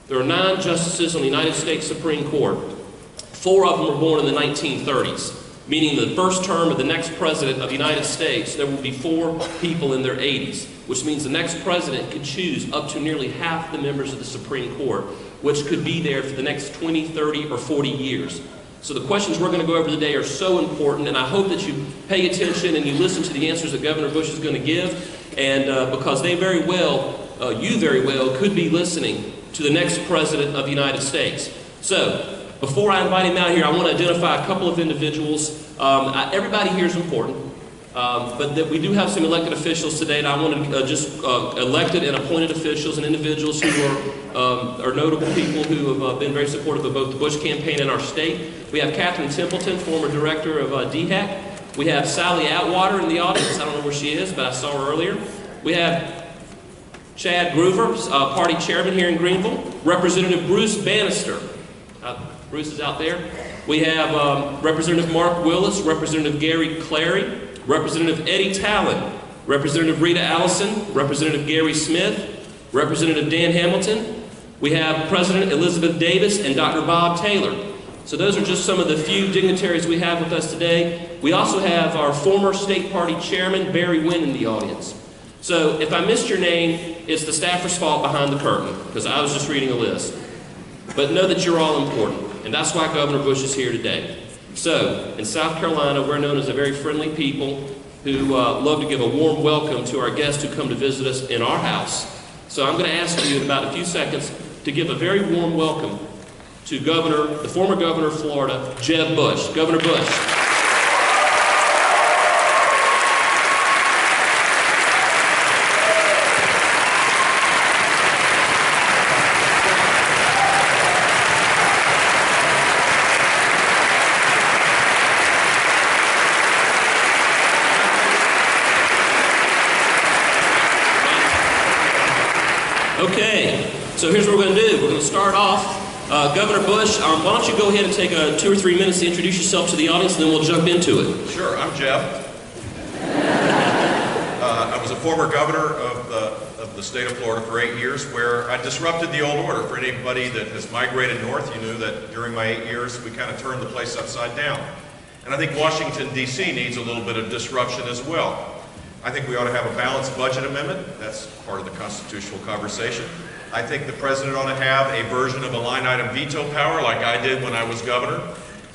There are 9 justices on the United States Supreme Court. 4 of them were born in the 1930s, meaning the first term of the next president of the United States, there will be 4 people in their 80s, which means the next president could choose up to nearly half the members of the Supreme Court, which could be there for the next 20, 30, or 40 years. So the questions we're going to go over today are so important, and I hope that you pay attention and you listen to the answers that Governor Bush is going to give, and because they very well, you very well, could be listening to the next president of the United States. So, before I invite him out here, I want to identify a couple of individuals. Everybody here is important, but that we do have some elected officials today, and I want to just elected and appointed officials and individuals who are notable people who have been very supportive of both the Bush campaign and our state. We have Catherine Templeton, former director of DHEC. We have Sally Atwater in the audience. I don't know where she is, but I saw her earlier. We have Chad Groover, party chairman here in Greenville. Representative Bruce Bannister. Bruce is out there. We have Representative Mark Willis, Representative Gary Clary, Representative Eddie Talon, Representative Rita Allison, Representative Gary Smith, Representative Dan Hamilton. We have President Elizabeth Davis and Dr. Bob Taylor. So those are just some of the few dignitaries we have with us today. We also have our former state party chairman, Barry Wynn, in the audience. So if I missed your name, it's the staffer's fault behind the curtain, because I was just reading a list. But know that you're all important, and that's why Governor Bush is here today. So, in South Carolina, we're known as a very friendly people who love to give a warm welcome to our guests who come to visit us in our house. So I'm going to ask you in about a few seconds to give a very warm welcome to the former governor of Florida, Jeb Bush. Governor Bush. Okay, so here's what we're going to do. We're going to start off. Governor Bush, why don't you go ahead and take 2 or 3 minutes to introduce yourself to the audience, and then we'll jump into it. Sure, I'm Jeb. I was a former governor of the state of Florida for 8 years, where I disrupted the old order. For anybody that has migrated north, you knew that during my 8 years, we kind of turned the place upside down. And I think Washington, D.C. needs a little bit of disruption as well. I think we ought to have a balanced budget amendment. That's part of the constitutional conversation. I think the president ought to have a version of a line item veto power like I did when I was governor.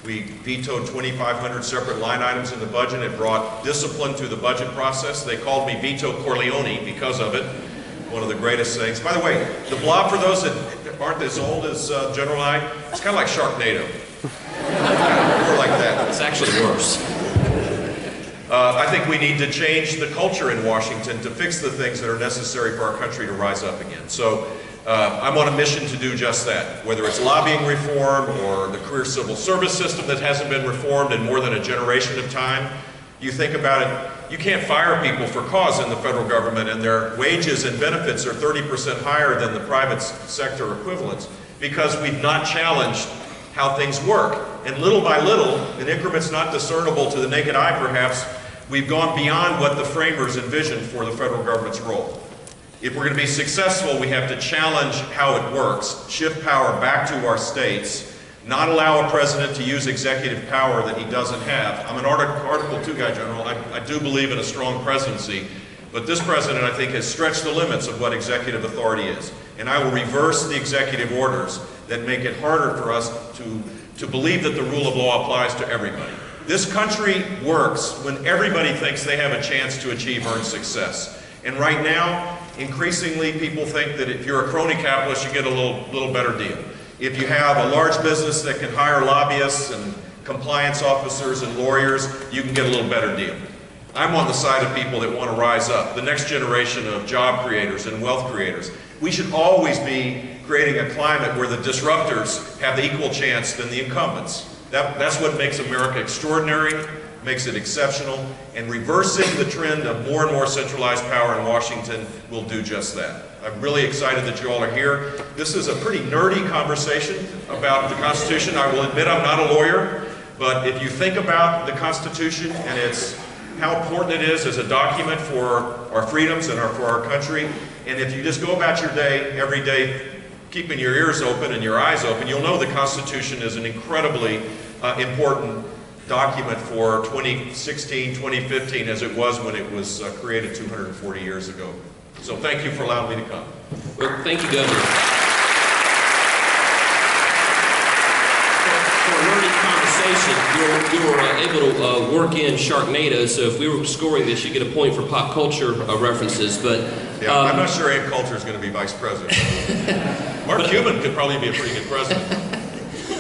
We vetoed 2,500 separate line items in the budget. It brought discipline to the budget process. They called me Veto Corleone because of it. One of the greatest things. By the way, the blob, for those that aren't as old as General and I, it's kind of like Sharknado. More like that. It's actually worse. I think we need to change the culture in Washington to fix the things that are necessary for our country to rise up again. So I'm on a mission to do just that, whether it's lobbying reform or the career civil service system that hasn't been reformed in more than a generation of time. You think about it, you can't fire people for cause in the federal government, and their wages and benefits are 30% higher than the private sector equivalents because we've not challenged how things work. And little by little, in increments not discernible to the naked eye perhaps, we've gone beyond what the framers envisioned for the federal government's role. If we're going to be successful, we have to challenge how it works, shift power back to our states, not allow a president to use executive power that he doesn't have. I'm an Article 2 guy, General. I do believe in a strong presidency, but this president, I think, has stretched the limits of what executive authority is. And I will reverse the executive orders that make it harder for us to believe that the rule of law applies to everybody. This country works when everybody thinks they have a chance to achieve earned success. And right now, increasingly people think that if you're a crony capitalist, you get a little better deal. If you have a large business that can hire lobbyists and compliance officers and lawyers, you can get a little better deal. I'm on the side of people that want to rise up, the next generation of job creators and wealth creators. We should always be creating a climate where the disruptors have the equal chance than the incumbents. That's what makes America extraordinary, makes it exceptional, and reversing the trend of more and more centralized power in Washington will do just that. I'm really excited that you all are here. This is a pretty nerdy conversation about the Constitution. I will admit I'm not a lawyer, but if you think about the Constitution and it's how important it is as a document for our freedoms and for our country, and if you just go about your day every day keeping your ears open and your eyes open, you'll know the Constitution is an incredibly important document for 2016, 2015, as it was when it was created 240 years ago. So thank you for allowing me to come. Well, thank you, Governor. For a learning conversation, you were able to work in Sharknado, so if we were scoring this, you get a point for pop culture references. But yeah, I'm not sure Ann Coulter is going to be vice president. Mark Cuban could probably be a pretty good president.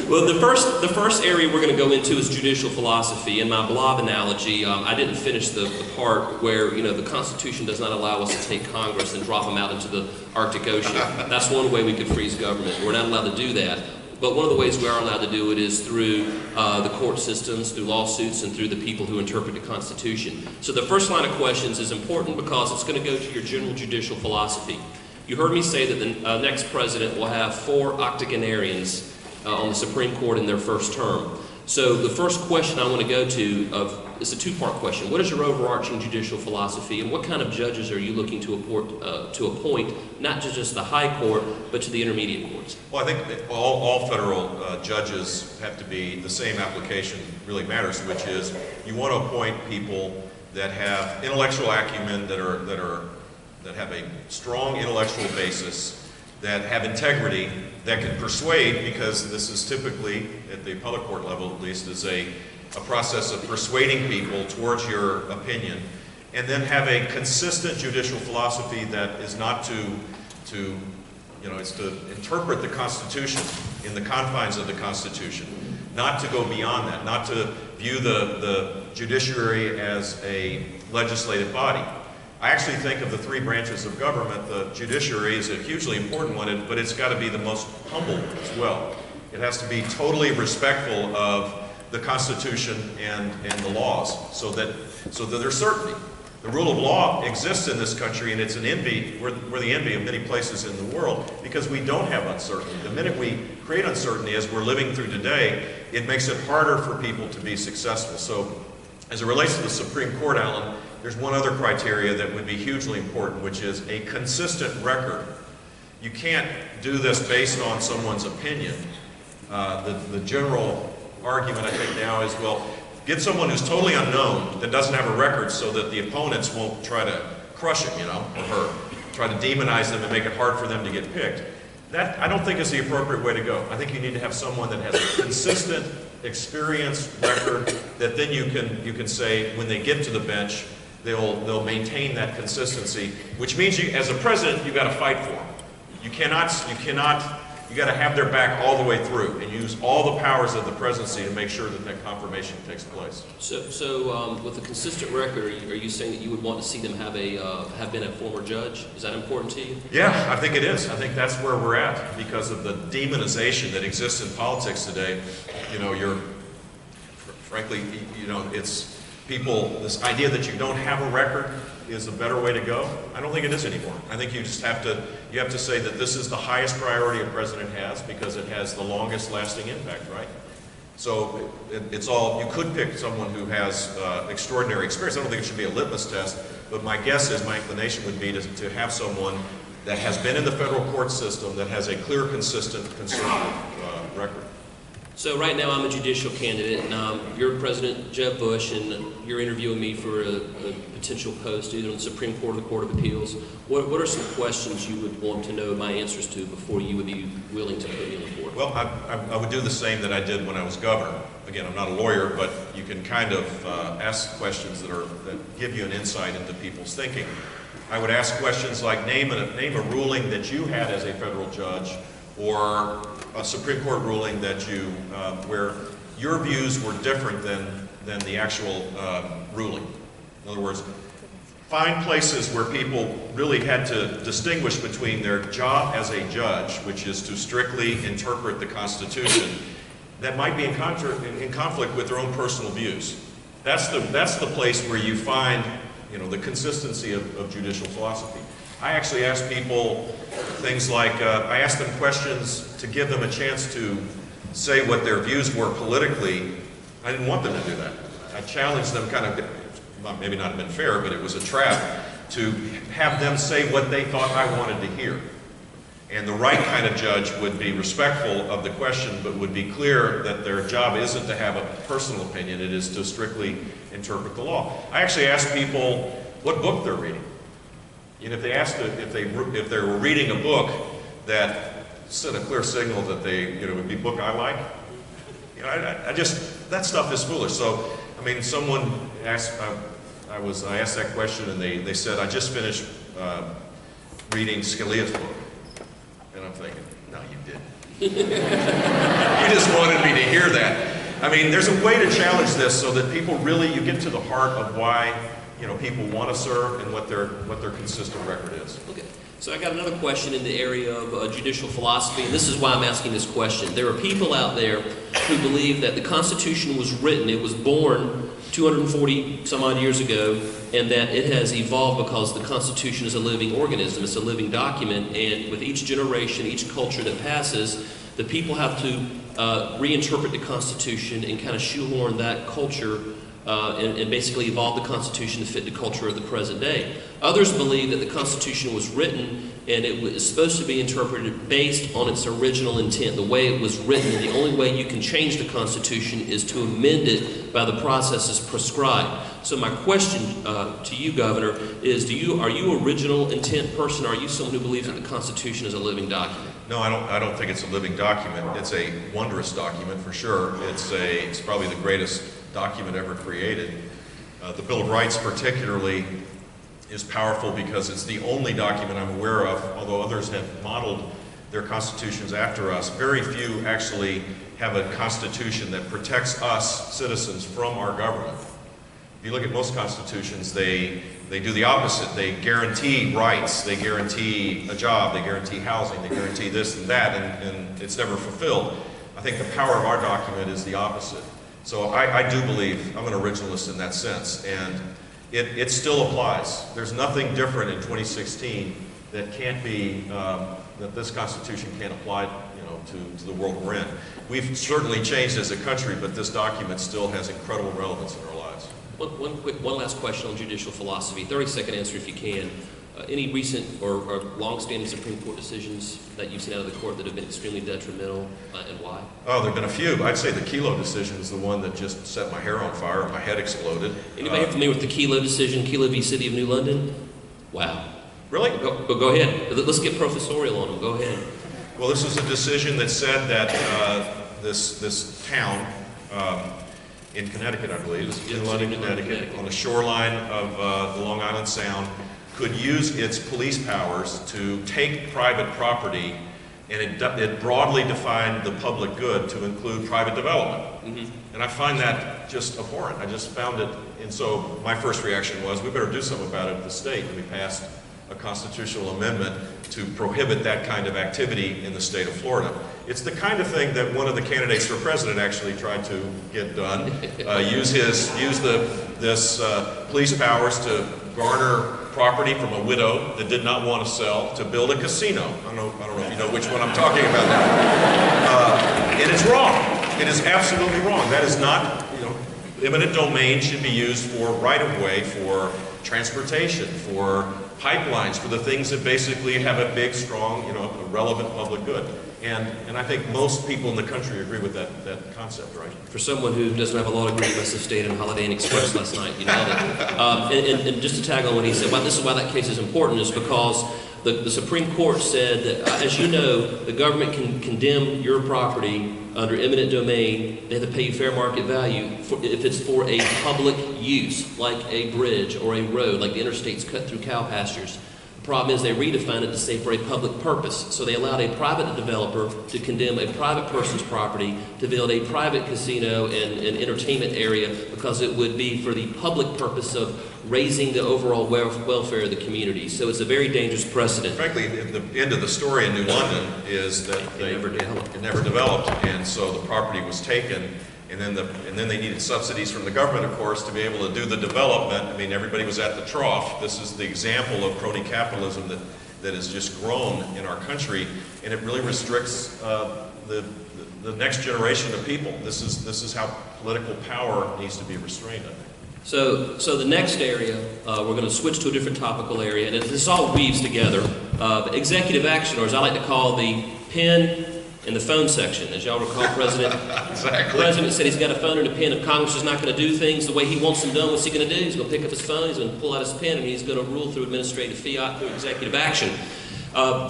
Well, the first area we're going to go into is judicial philosophy. In my blob analogy, I didn't finish the part where, you know, the Constitution does not allow us to take Congress and drop them out into the Arctic Ocean. That's one way we could freeze government. We're not allowed to do that. But one of the ways we are allowed to do it is through the court systems, through lawsuits, and through the people who interpret the Constitution. So the first line of questions is important because it's going to go to your general judicial philosophy. You heard me say that the next president will have 4 octogenarians on the Supreme Court in their first term. So the first question I want to go to is a two-part question. What is your overarching judicial philosophy, and what kind of judges are you looking to appoint, not to just the high court, but to the intermediate courts? Well, I think that all federal judges have to be, the same application really matters, which is you want to appoint people that have intellectual acumen, that have a strong intellectual basis, that have integrity, that can persuade, because this is typically, at the appellate court level at least, is a process of persuading people towards your opinion, and then have a consistent judicial philosophy that is not it's to interpret the Constitution in the confines of the Constitution, not to go beyond that, not to view the judiciary as a legislative body. I actually think of the 3 branches of government, the judiciary is a hugely important one, but it's got to be the most humble as well. It has to be totally respectful of the Constitution and the laws, so that there's certainty. The rule of law exists in this country, and it's an envy. We're the envy of many places in the world because we don't have uncertainty. The minute we create uncertainty, as we're living through today, it makes it harder for people to be successful. So, as it relates to the Supreme Court, Alan, there's one other criteria that would be hugely important, which is a consistent record. You can't do this based on someone's opinion. The general argument, I think, now is, well, get someone who's totally unknown, that doesn't have a record, so that the opponents won't try to crush him, or her, try to demonize them and make it hard for them to get picked. That, I don't think, is the appropriate way to go. I think you need to have someone that has a consistent, experienced record that then you can say, when they get to the bench, they'll maintain that consistency, which means you, as a president, you've got to fight for them. You got to have their back all the way through and use all the powers of the presidency to make sure that confirmation takes place. So with a consistent record, are you saying that you would want to see them have been a former judge? Is that important to you? Yeah, I think it is. I think that's where we're at because of the demonization that exists in politics today. It's people, this idea that you don't have a record is a better way to go. I don't think it is anymore. I think you just have to say that this is the highest priority a president has because it has the longest lasting impact, right? So it's all, you could pick someone who has extraordinary experience. I don't think it should be a litmus test, but my guess is, my inclination would be to have someone that has been in the federal court system, that has a clear, consistent, conservative record. So right now I'm a judicial candidate, and you're President Jeb Bush, and you're interviewing me for a potential post either on the Supreme Court or the Court of Appeals. What are some questions you would want to know my answers to before you would be willing to put me on the court? Well, I would do the same that I did when I was governor. Again, I'm not a lawyer, but you can kind of ask questions that give you an insight into people's thinking. I would ask questions like, name a ruling that you had as a federal judge, or a Supreme Court ruling that where your views were different than the actual ruling. In other words, find places where people really had to distinguish between their job as a judge, which is to strictly interpret the Constitution, that might be in conflict with their own personal views. That's the place where you find, the consistency of judicial philosophy. I actually ask people things like, I ask them questions to give them a chance to say what their views were politically. I didn't want them to do that. I challenged them maybe not have been fair, but it was a trap, to have them say what they thought I wanted to hear. And the right kind of judge would be respectful of the question, but would be clear that their job isn't to have a personal opinion, it is to strictly interpret the law. I actually ask people what book they're reading. And if they asked if they were reading a book that sent a clear signal that it would be a book I like, I just, that stuff is foolish. So, I mean, someone asked, I asked that question and they said, I just finished reading Scalia's book. And I'm thinking, no, you didn't. You just wanted me to hear that. I mean, there's a way to challenge this so that people really, you get to the heart of why, people want to serve and what their consistent record is. Okay. So I got another question in the area of judicial philosophy, and this is why I'm asking this question. There are people out there who believe that the Constitution was written, it was born 240 some odd years ago, and that it has evolved because the Constitution is a living organism, it's a living document, and with each generation, each culture that passes, the people have to reinterpret the Constitution and kind of shoehorn that culture and basically evolve the Constitution to fit the culture of the present day. Others believe that the Constitution was written and it was supposed to be interpreted based on its original intent, the way it was written. And the only way you can change the Constitution is to amend it by the processes prescribed. So my question to you, Governor, is are you an original intent person? Or are you someone who believes that the Constitution is a living document? No, I don't think it's a living document. It's a wondrous document for sure. It's probably the greatest document ever created. The Bill of Rights particularly is powerful because it's the only document I'm aware of, although others have modeled their constitutions after us. Very few actually have a constitution that protects us, citizens, from our government. If you look at most constitutions, they do the opposite. They guarantee rights, they guarantee a job, they guarantee housing, they guarantee this and that, and it's never fulfilled. I think the power of our document is the opposite. So I do believe I'm an originalist in that sense, and it still applies. There's nothing different in 2016 that can't be, that this Constitution can't apply, to the world we're in. We've certainly changed as a country, but this document still has incredible relevance in our lives. One last question on judicial philosophy. 30-second answer if you can. Any recent or long-standing Supreme Court decisions that you've seen out of the court that have been extremely detrimental, and why? Oh, there have been a few. I'd say the Kelo decision is the one that just set my hair on fire and my head exploded. Anybody familiar with the Kelo decision, Kelo v. City of New London? Wow. Really? Go ahead. Let's get professorial on them. Go ahead. Well, this was a decision that said that this town in Connecticut, I believe, in London, Connecticut, on the shoreline of the Long Island Sound, could use its police powers to take private property, and it broadly defined the public good to include private development. Mm-hmm. And I find that just abhorrent. I just found it, and so my first reaction was, we better do something about it at the state, and we passed a constitutional amendment to prohibit that kind of activity in the state of Florida. It's the kind of thing that one of the candidates for president actually tried to get done. Use this police powers to garner property from a widow that did not want to sell to build a casino. I don't know if you know which one I'm talking about now. And it's wrong. It is absolutely wrong. That is not, eminent domain should be used for right-of-way, for transportation, for pipelines, for the things that basically have a big, strong, a relevant public good. And I think most people in the country agree with that concept, right? For someone who doesn't have a law degree, must have stayed in Holiday Inn Express last night, you nailed it. And just to tag on what he said, this is why that case is important, is because the Supreme Court said that, as you know, the government can condemn your property under eminent domain. They have to pay you fair market value if it's for a public use, like a bridge or a road, like the interstates cut through cow pastures. The problem is they redefined it to say for a public purpose. So they allowed a private developer to condemn a private person's property to build a private casino and entertainment area because it would be for the public purpose of raising the overall welfare of the community. So it's a very dangerous precedent. Frankly, the end of the story in New London is that it never developed, and so the property was taken. And then they needed subsidies from the government, of course, to be able to do the development. I mean, everybody was at the trough. This is the example of crony capitalism that has just grown in our country, and it really restricts the next generation of people. This is how political power needs to be restrained, I think. So the next area, we're going to switch to a different topical area, and this all weaves together. Executive action, or as I like to call the pen and the phone section. As y'all recall, President, Exactly. the President said he's got a phone and a pen. If Congress is not going to do things the way he wants them done, what's he going to do? He's going to pick up his phone, he's going to pull out his pen, and he's going to rule through administrative fiat, through executive action.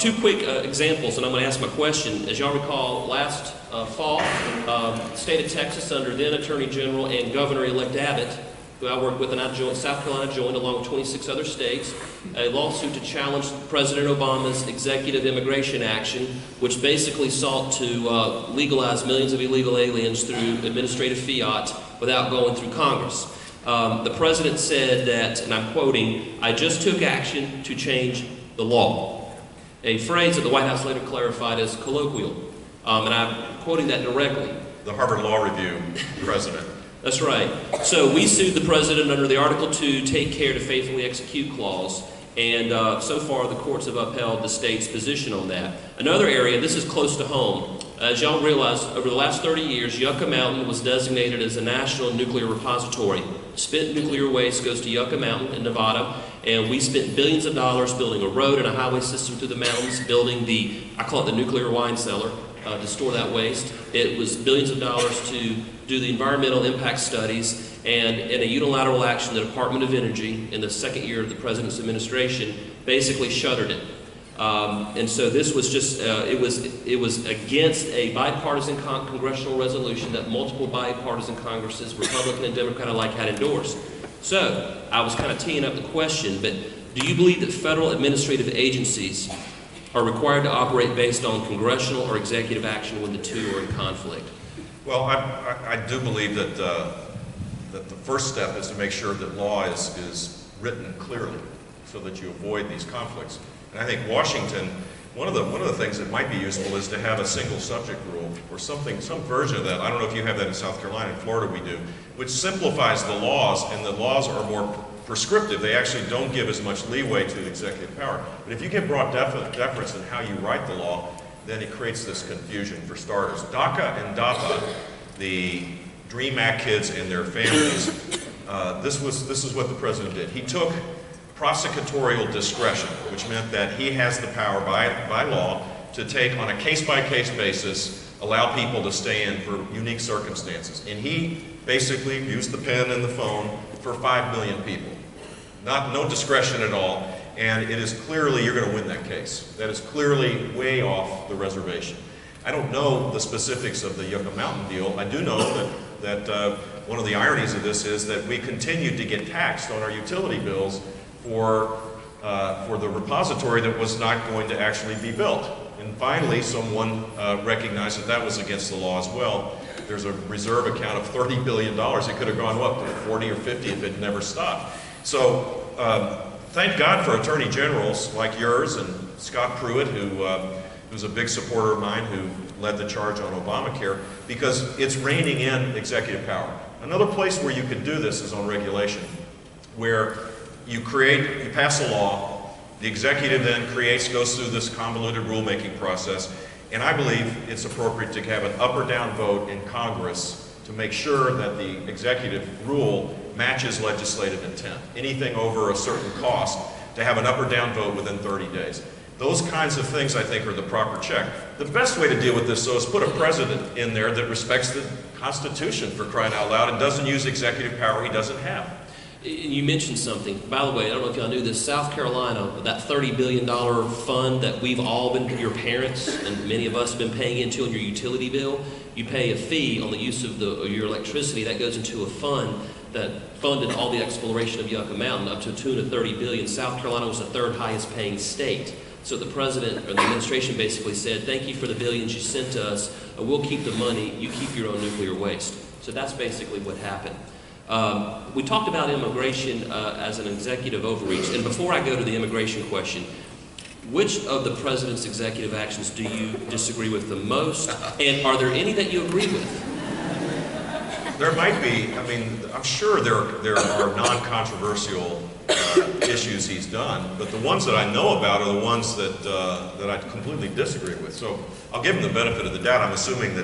Two quick examples, and I'm going to ask my question. As y'all recall, last fall, the state of Texas, under then Attorney General and Governor-elect Abbott, who I worked with, and South Carolina joined, along with 26 other states, a lawsuit to challenge President Obama's executive immigration action, which basically sought to legalize millions of illegal aliens through administrative fiat without going through Congress. The president said that, and I'm quoting, "I just took action to change the law," a phrase that the White House later clarified as colloquial, and I'm quoting that directly. The Harvard Law Review president. That's right. So we sued the president under the Article 2 Take Care to Faithfully Execute clause, and so far the courts have upheld the state's position on that. Another area, this is close to home. As y'all realize, over the last 30 years, Yucca Mountain was designated as a national nuclear repository. Spent nuclear waste goes to Yucca Mountain in Nevada, and we spent billions of dollars building a road and a highway system through the mountains, building the, I call it the nuclear wine cellar, to store that waste. It was billions of dollars to do the environmental impact studies, and in a unilateral action, the Department of Energy, in the second year of the president's administration, basically shuttered it. And so this was just, it was against a bipartisan congressional resolution that multiple bipartisan Congresses, Republican and Democrat alike, had endorsed. So I was kind of teeing up the question, but do you believe that federal administrative agencies are required to operate based on congressional or executive action when the two are in conflict? Well, I do believe that that the first step is to make sure that law is written clearly so that you avoid these conflicts. And I think Washington, one of the things that might be useful is to have a single subject rule or something, some version of that. I don't know if you have that in South Carolina. In Florida we do, which simplifies the laws, and the laws are more prescriptive. They actually don't give as much leeway to the executive power. But if you give broad deference in how you write the law, then it creates this confusion for starters. DACA and DAPA, the DREAM Act kids and their families, this is what the president did. He took prosecutorial discretion, which meant that he has the power by law to take, on a case-by-case basis, allow people to stay in for unique circumstances. And he basically used the pen and the phone for 5 million people. No discretion at all, and it is clearly you're going to win that case. That is clearly way off the reservation. I don't know the specifics of the Yucca Mountain deal. I do know that one of the ironies of this is that we continued to get taxed on our utility bills for the repository that was not going to actually be built. And finally, someone recognized that that was against the law as well. There's a reserve account of $30 billion. It could have gone up to 40 or 50 if it never stopped. So thank God for attorney generals like yours and Scott Pruitt, who's a big supporter of mine, who led the charge on Obamacare, because it's reining in executive power. Another place where you could do this is on regulation, where you pass a law, the executive then goes through this convoluted rulemaking process, and I believe it's appropriate to have an up or down vote in Congress to make sure that the executive rule matches legislative intent. Anything over a certain cost, to have an up or down vote within 30 days. Those kinds of things, I think, are the proper check. The best way to deal with this, though, is put a president in there that respects the Constitution, for crying out loud, and doesn't use executive power he doesn't have. You mentioned something. By the way, I don't know if y'all knew this, South Carolina, that $30 billion fund that we've all been, your parents and many of us have been paying into on your utility bill, you pay a fee on the use of your electricity that goes into a fund that funded all the exploration of Yucca Mountain up to a tune of $30 billion. South Carolina was the third highest paying state. So the president, or the administration, basically said, thank you for the billions you sent to us, we'll keep the money, you keep your own nuclear waste. So that's basically what happened. We talked about immigration as an executive overreach, and before I go to the immigration question, which of the president's executive actions do you disagree with the most, and are there any that you agree with? There might be. I mean, I'm sure there are non-controversial issues he's done, but the ones that I know about are the ones that I completely disagree with. So I'll give him the benefit of the doubt. I'm assuming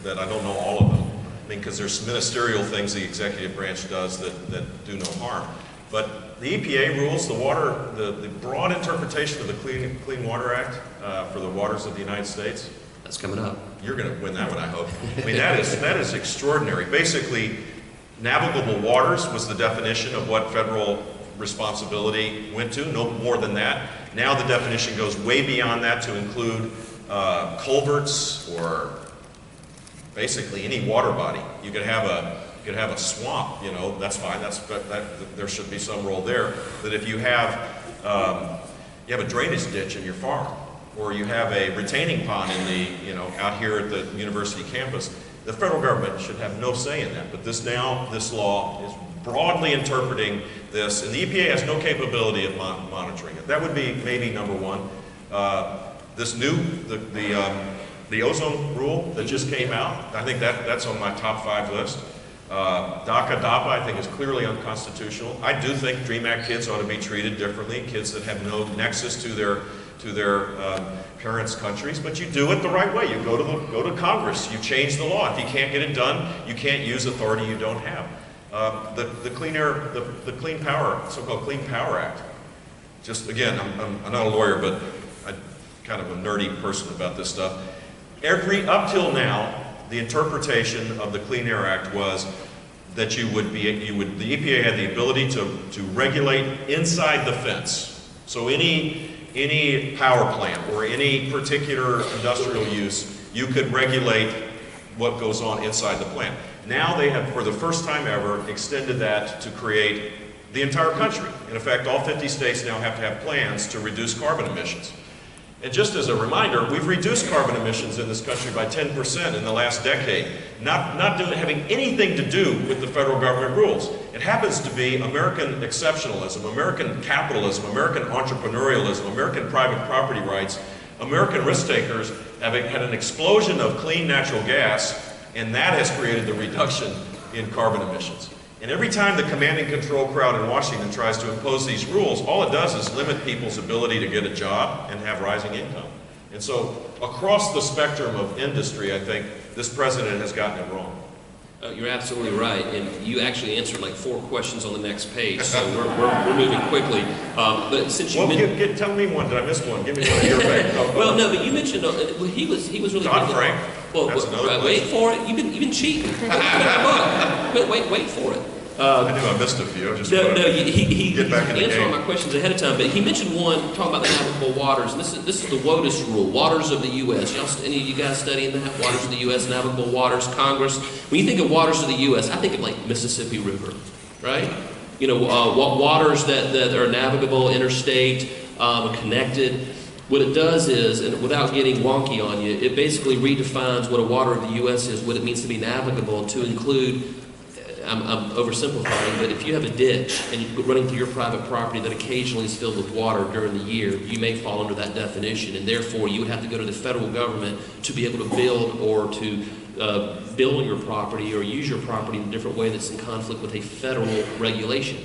that I don't know all of them. I mean, because there's ministerial things the executive branch does that do no harm. But the EPA rules, the broad interpretation of the Clean Water Act for the waters of the United States. That's coming up. You're going to win that one, I hope. I mean, that is extraordinary. Basically, navigable waters was the definition of what federal responsibility went to, no more than that. Now the definition goes way beyond that to include culverts or basically any water body. You could have a swamp, you know, that's fine. There should be some role there. That if you have a drainage ditch in your farm, or you have a retaining pond in the, you know, out here at the university campus, the federal government should have no say in that. But this law is broadly interpreting this, and the EPA has no capability of monitoring it. That would be maybe number one. This new, the ozone rule that just came out, I think that's on my top 5 list. DACA, DAPA, I think is clearly unconstitutional. I do think DREAM Act kids ought to be treated differently, kids that have no nexus to their parents' countries, but you do it the right way. You go to Congress, you change the law. If you can't get it done, you can't use authority you don't have. The Clean Power, so-called Clean Power Act. Just again, I'm not a lawyer, but I'm kind of a nerdy person about this stuff. Up till now, the interpretation of the Clean Air Act was that the EPA had the ability to regulate inside the fence. So any power plant or any particular industrial use, you could regulate what goes on inside the plant. Now they have, for the first time ever, extended that to create the entire country. In effect, all 50 states now have to have plans to reduce carbon emissions. And just as a reminder, we've reduced carbon emissions in this country by 10% in the last decade, having anything to do with the federal government rules. It happens to be American exceptionalism, American capitalism, American entrepreneurialism, American private property rights. American risk takers have had an explosion of clean natural gas, and that has created the reduction in carbon emissions. And every time the command and control crowd in Washington tries to impose these rules, all it does is limit people's ability to get a job and have rising income. And so across the spectrum of industry, I think this president has gotten it wrong. You're absolutely right, and you actually answered like 4 questions on the next page, so we're moving quickly. But since you tell me one. Did I miss one? Give me one of your favorite. Well, no, but you mentioned he was really Dodd Frank. Well, wait for it. You've been cheating. Wait for it. I knew I missed a few. He answered all my questions ahead of time, but he mentioned one talking about the navigable waters. And this is the WOTUS rule, waters of the U.S. Any of you guys studying that? Waters of the U.S., navigable waters, Congress. When you think of waters of the U.S., I think of like Mississippi River, right? You know, waters that are navigable, interstate, connected. What it does is, and without getting wonky on you, it basically redefines what a water of the U.S. is, what it means to be navigable, to include. I'm oversimplifying, but if you have a ditch and you're running through your private property that occasionally is filled with water during the year, you may fall under that definition, and therefore you would have to go to the federal government to be able to build or to build on your property or use your property in a different way that's in conflict with a federal regulation.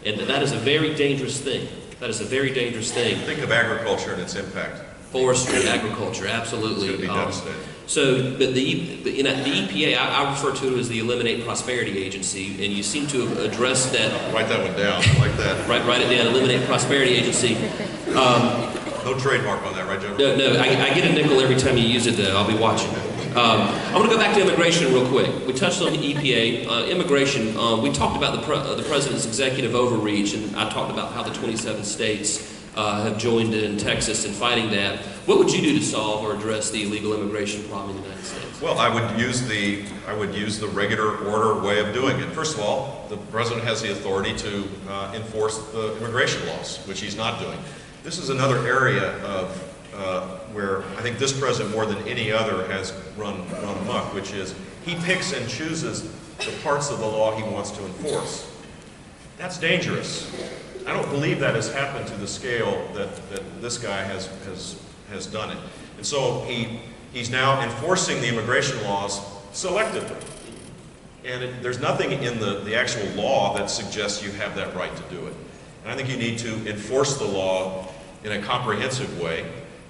And that is a very dangerous thing. That is a very dangerous thing. Think of agriculture and its impact. Forestry, agriculture, absolutely. It's going to be devastating. So, but the EPA, I refer to it as the Eliminate Prosperity Agency, and you seem to have addressed that. Write that one down. I like that. Write it down. Eliminate Prosperity Agency. No trademark on that, right, General? No. I get a nickel every time you use it, though. I'll be watching. I want to go back to immigration real quick. We touched on the EPA. Immigration, we talked about the president's executive overreach, and I talked about how the 27 states have joined in Texas in fighting that. What would you do to solve or address the illegal immigration problem in the United States? Well, I would use the regular order way of doing it. First of all, the president has the authority to enforce the immigration laws, which he's not doing. This is another area of where I think this president, more than any other, has run amok, which is he picks and chooses the parts of the law he wants to enforce. That's dangerous. I don't believe that has happened to the scale that this guy has done it. And so he's now enforcing the immigration laws selectively. And there's nothing in the actual law that suggests you have that right to do it. And I think you need to enforce the law in a comprehensive way.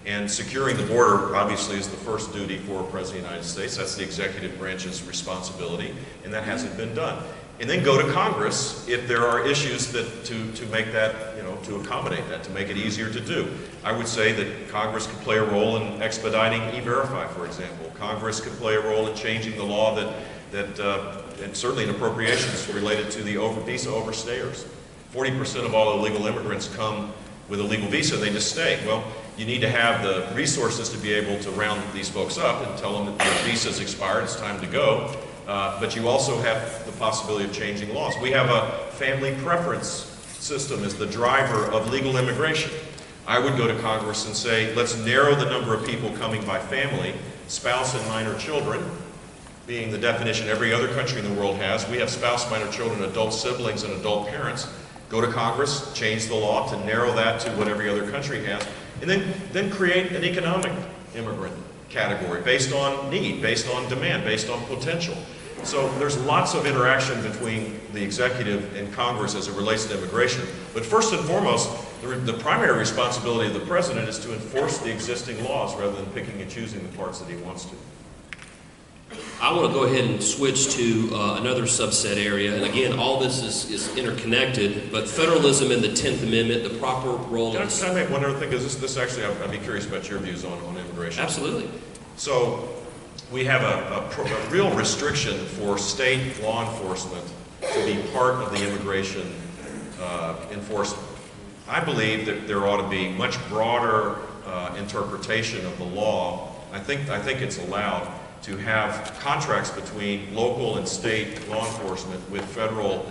And securing the border, obviously, is the first duty for a President of the United States. That's the executive branch's responsibility, and that hasn't been done. and then go to Congress if there are issues that to make that, to accommodate that, to make it easier to do. I would say that Congress could play a role in expediting E-Verify, for example. Congress could play a role in changing the law and certainly in appropriations related to the visa overstayers. 40% of all illegal immigrants come with a legal visa, they just stay. Well, you need to have the resources to be able to round these folks up and tell them that their visa's expired, it's time to go. But you also have the possibility of changing laws. We have a family preference system as the driver of legal immigration. I would go to Congress and say, let's narrow the number of people coming by family, spouse and minor children, being the definition every other country in the world has. We have spouse, minor children, adult siblings, and adult parents. Go to Congress, change the law to narrow that to what every other country has, and then create an economic immigrant category based on need, based on demand, based on potential. So there's lots of interaction between the executive and Congress as it relates to immigration. But first and foremost, the primary responsibility of the president is to enforce the existing laws rather than picking and choosing the parts that he wants to. I want to go ahead and switch to another subset area, and again, all this is interconnected, but federalism and the 10th Amendment, the proper role Can of... I make one other thing? Because this actually, I'd be curious about your views on immigration. Absolutely. So, we have a real restriction for state law enforcement to be part of the immigration enforcement. I believe that there ought to be much broader interpretation of the law. I think it's allowed to have contracts between local and state law enforcement with federal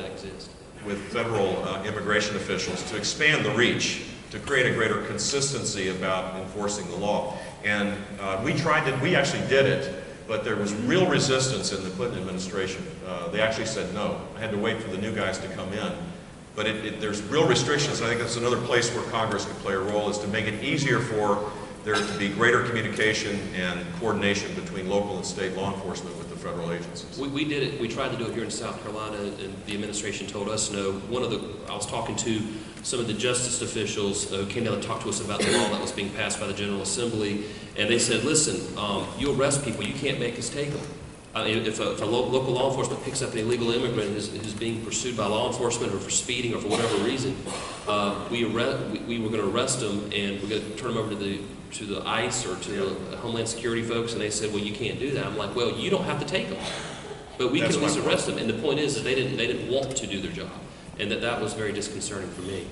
immigration officials to expand the reach, to create a greater consistency about enforcing the law. And we actually did it, but there was real resistance in the Clinton administration. They actually said no. I had to wait for the new guys to come in. But there's real restrictions. I think that's another place where Congress can play a role, is to make it easier for there to be greater communication and coordination between local and state law enforcement with the federal agencies. We did it. We tried to do it here in South Carolina, and the administration told us no. I was talking to some of the justice officials who came down and talked to us about the law that was being passed by the General Assembly, and they said, listen, you arrest people, you can't make us take them. If a local law enforcement picks up an illegal immigrant who's being pursued by law enforcement or for speeding or for whatever reason, we were going to arrest them, and we're going to turn them over to the ICE or to the Homeland Security folks, and they said, well, you can't do that. I'm like, well, you don't have to take them, but we can at least arrest them. And the point is that they didn't want to do their job, and that was very disconcerting for me.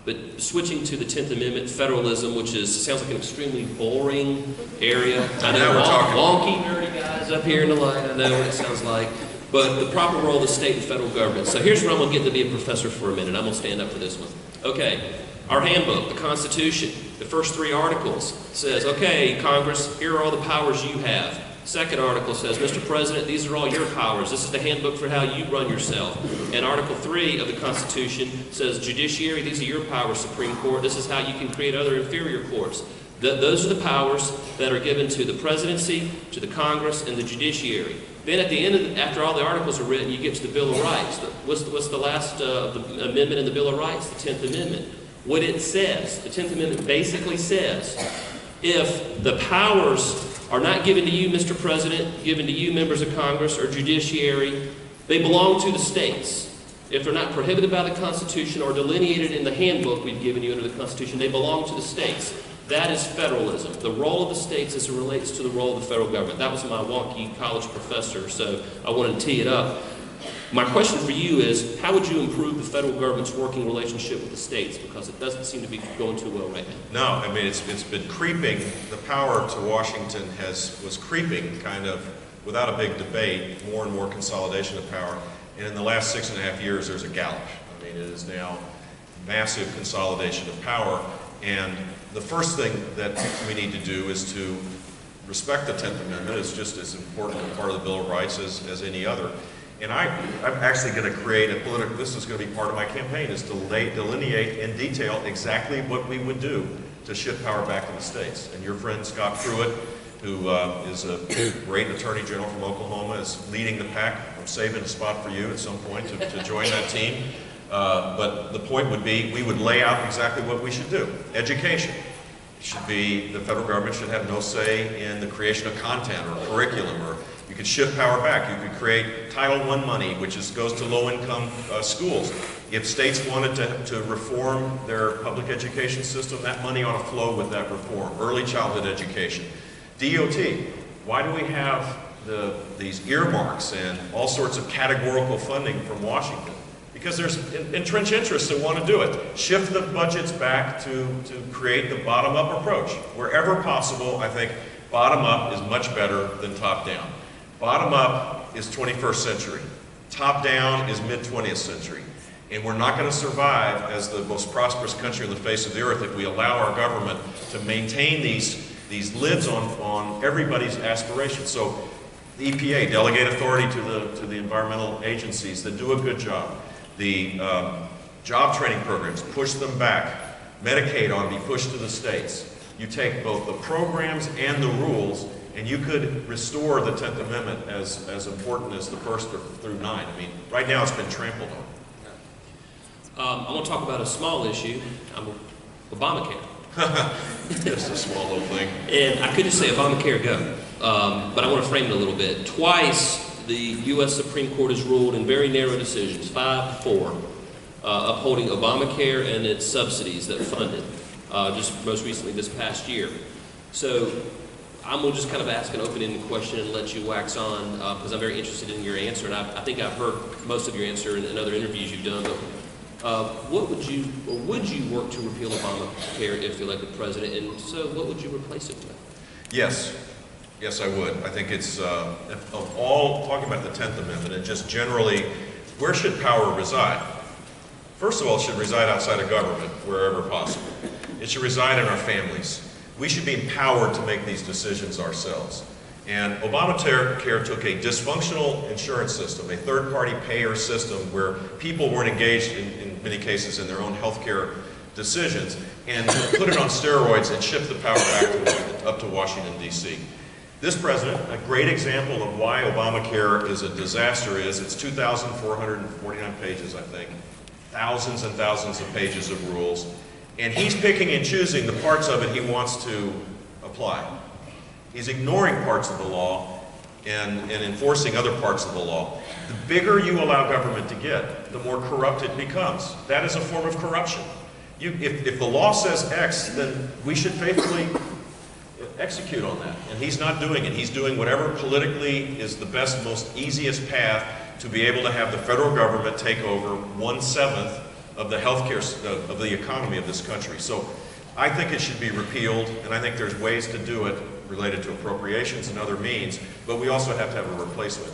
But switching to the 10th Amendment, federalism, which sounds like an extremely boring area. I know wonky, nerdy guys up here in the line, I know what it sounds like. But the proper role of the state and federal government. So here's where I'm going to get to be a professor for a minute. I'm going to stand up for this one. Okay, our handbook, the Constitution, the first 3 articles says, okay, Congress, here are all the powers you have. Second article says, Mr. President, these are all your powers. This is the handbook for how you run yourself. And Article 3 of the Constitution says, Judiciary, these are your powers, Supreme Court. This is how you can create other inferior courts. Those are the powers that are given to the presidency, to the Congress, and the judiciary. Then at the end, after all the articles are written, you get to the Bill of Rights. What's the last amendment in the Bill of Rights? The 10th Amendment. What it says, the 10th Amendment basically says, if the powers are not given to you, Mr. President, given to you, members of Congress or judiciary, they belong to the states. If they're not prohibited by the Constitution or delineated in the handbook we've given you under the Constitution, they belong to the states. That is federalism. The role of the states as it relates to the role of the federal government. That was my wonky college professor, so I wanted to tee it up. My question for you is, how would you improve the federal government's working relationship with the states? Because it doesn't seem to be going too well right now. No, I mean, it's been creeping. The power to Washington was creeping kind of without a big debate, more and more consolidation of power. And in the last 6.5 years, there's a gallop. I mean, it is now massive consolidation of power. And the first thing that we need to do is to respect the 10th Amendment. It's just as important a part of the Bill of Rights as any other. And I'm actually going to create this is going to be part of my campaign, is to delineate in detail exactly what we would do to shift power back to the states. And your friend Scott Pruitt, who is a great attorney general from Oklahoma, is leading the pack. I'm saving a spot for you at some point to join that team. But the point would be, we would lay out exactly what we should do. Education. The federal government should have no say in the creation of content or curriculum, or You could shift power back. You could create Title I money, which goes to low-income schools. If states wanted to reform their public education system, that money ought to flow with that reform. Early childhood education. DOT, why do we have these earmarks and all sorts of categorical funding from Washington? Because there's entrenched interests that want to do it. Shift the budgets back to create the bottom-up approach. Wherever possible, I think bottom-up is much better than top-down. Bottom-up is 21st century. Top-down is mid-20th century. And we're not going to survive as the most prosperous country on the face of the earth if we allow our government to maintain these lids on everybody's aspirations. So the EPA, delegate authority to the environmental agencies that do a good job. The job training programs, push them back. Medicaid ought to be pushed to the states. You take both the programs and the rules, and you could restore the 10th Amendment as important as the first through 9. I mean, right now it's been trampled on. I want to talk about a small issue, ObamaCare. Just a small little thing. And I could just say ObamaCare go, but I want to frame it a little bit. Twice, the U.S. Supreme Court has ruled in very narrow decisions, 5-4, upholding ObamaCare and its subsidies that fund it, just most recently this past year. So I'm going to just kind of ask an open-ended question and let you wax on, because I'm very interested in your answer, and I think I've heard most of your answer in other interviews you've done. But what would you work to repeal ObamaCare if elected president? And so, what would you replace it with? Yes. Yes, I would. I think it's, of all, talking about the 10th Amendment and just generally, where should power reside? First of all, it should reside outside of government, wherever possible. It should reside in our families. We should be empowered to make these decisions ourselves. And ObamaCare took a dysfunctional insurance system, a third-party payer system where people weren't engaged in many cases in their own health care decisions, and put it on steroids and shift the power back up to Washington, D.C. This president, a great example of why Obamacare is a disaster is it's 2,449 pages, I think, thousands and thousands of pages of rules, and he's picking and choosing the parts of it he wants to apply. He's ignoring parts of the law and enforcing other parts of the law. The bigger you allow government to get, the more corrupt it becomes. That is a form of corruption. If the law says X, then we should faithfully execute on that. And he's not doing it. He's doing whatever politically is the best, most easiest path to be able to have the federal government take over 1/7 of the healthcare, of the economy of this country. So I think it should be repealed, and I think there's ways to do it related to appropriations and other means, but we also have to have a replacement.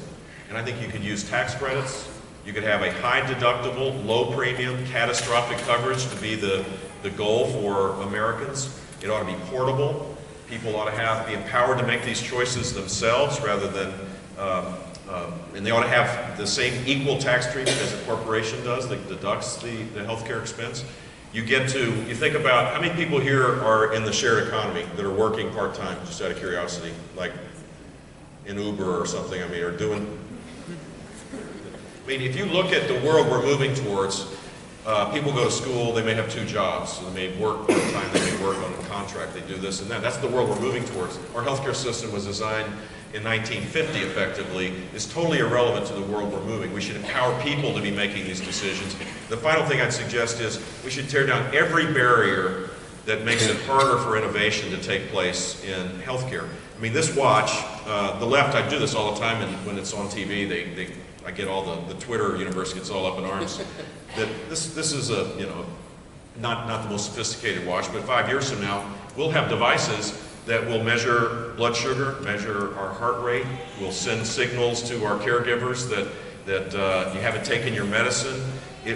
And I think you could use tax credits. You could have a high deductible, low premium, catastrophic coverage to be the goal for Americans. It ought to be portable. People ought to be empowered to make these choices themselves rather than, and they ought to have the same equal tax treatment as a corporation does that deducts the health care expense. You think about how many people here are in the shared economy that are working part-time, just out of curiosity, like in Uber or something, or doing. If you look at the world we're moving towards, people go to school, they may have 2 jobs. So they may work part-time, they may work on a contract, they do this and that. That's the world we're moving towards. Our healthcare system was designed in 1950 effectively, is totally irrelevant to the world we're moving. We should empower people to be making these decisions. The final thing I'd suggest is we should tear down every barrier that makes it harder for innovation to take place in healthcare. This watch, the left, I do this all the time, and when it's on TV, I get all the Twitter universe gets all up in arms. That this is not the most sophisticated watch, but 5 years from now, we'll have devices that will measure blood sugar, measure our heart rate, will send signals to our caregivers that you haven't taken your medicine. We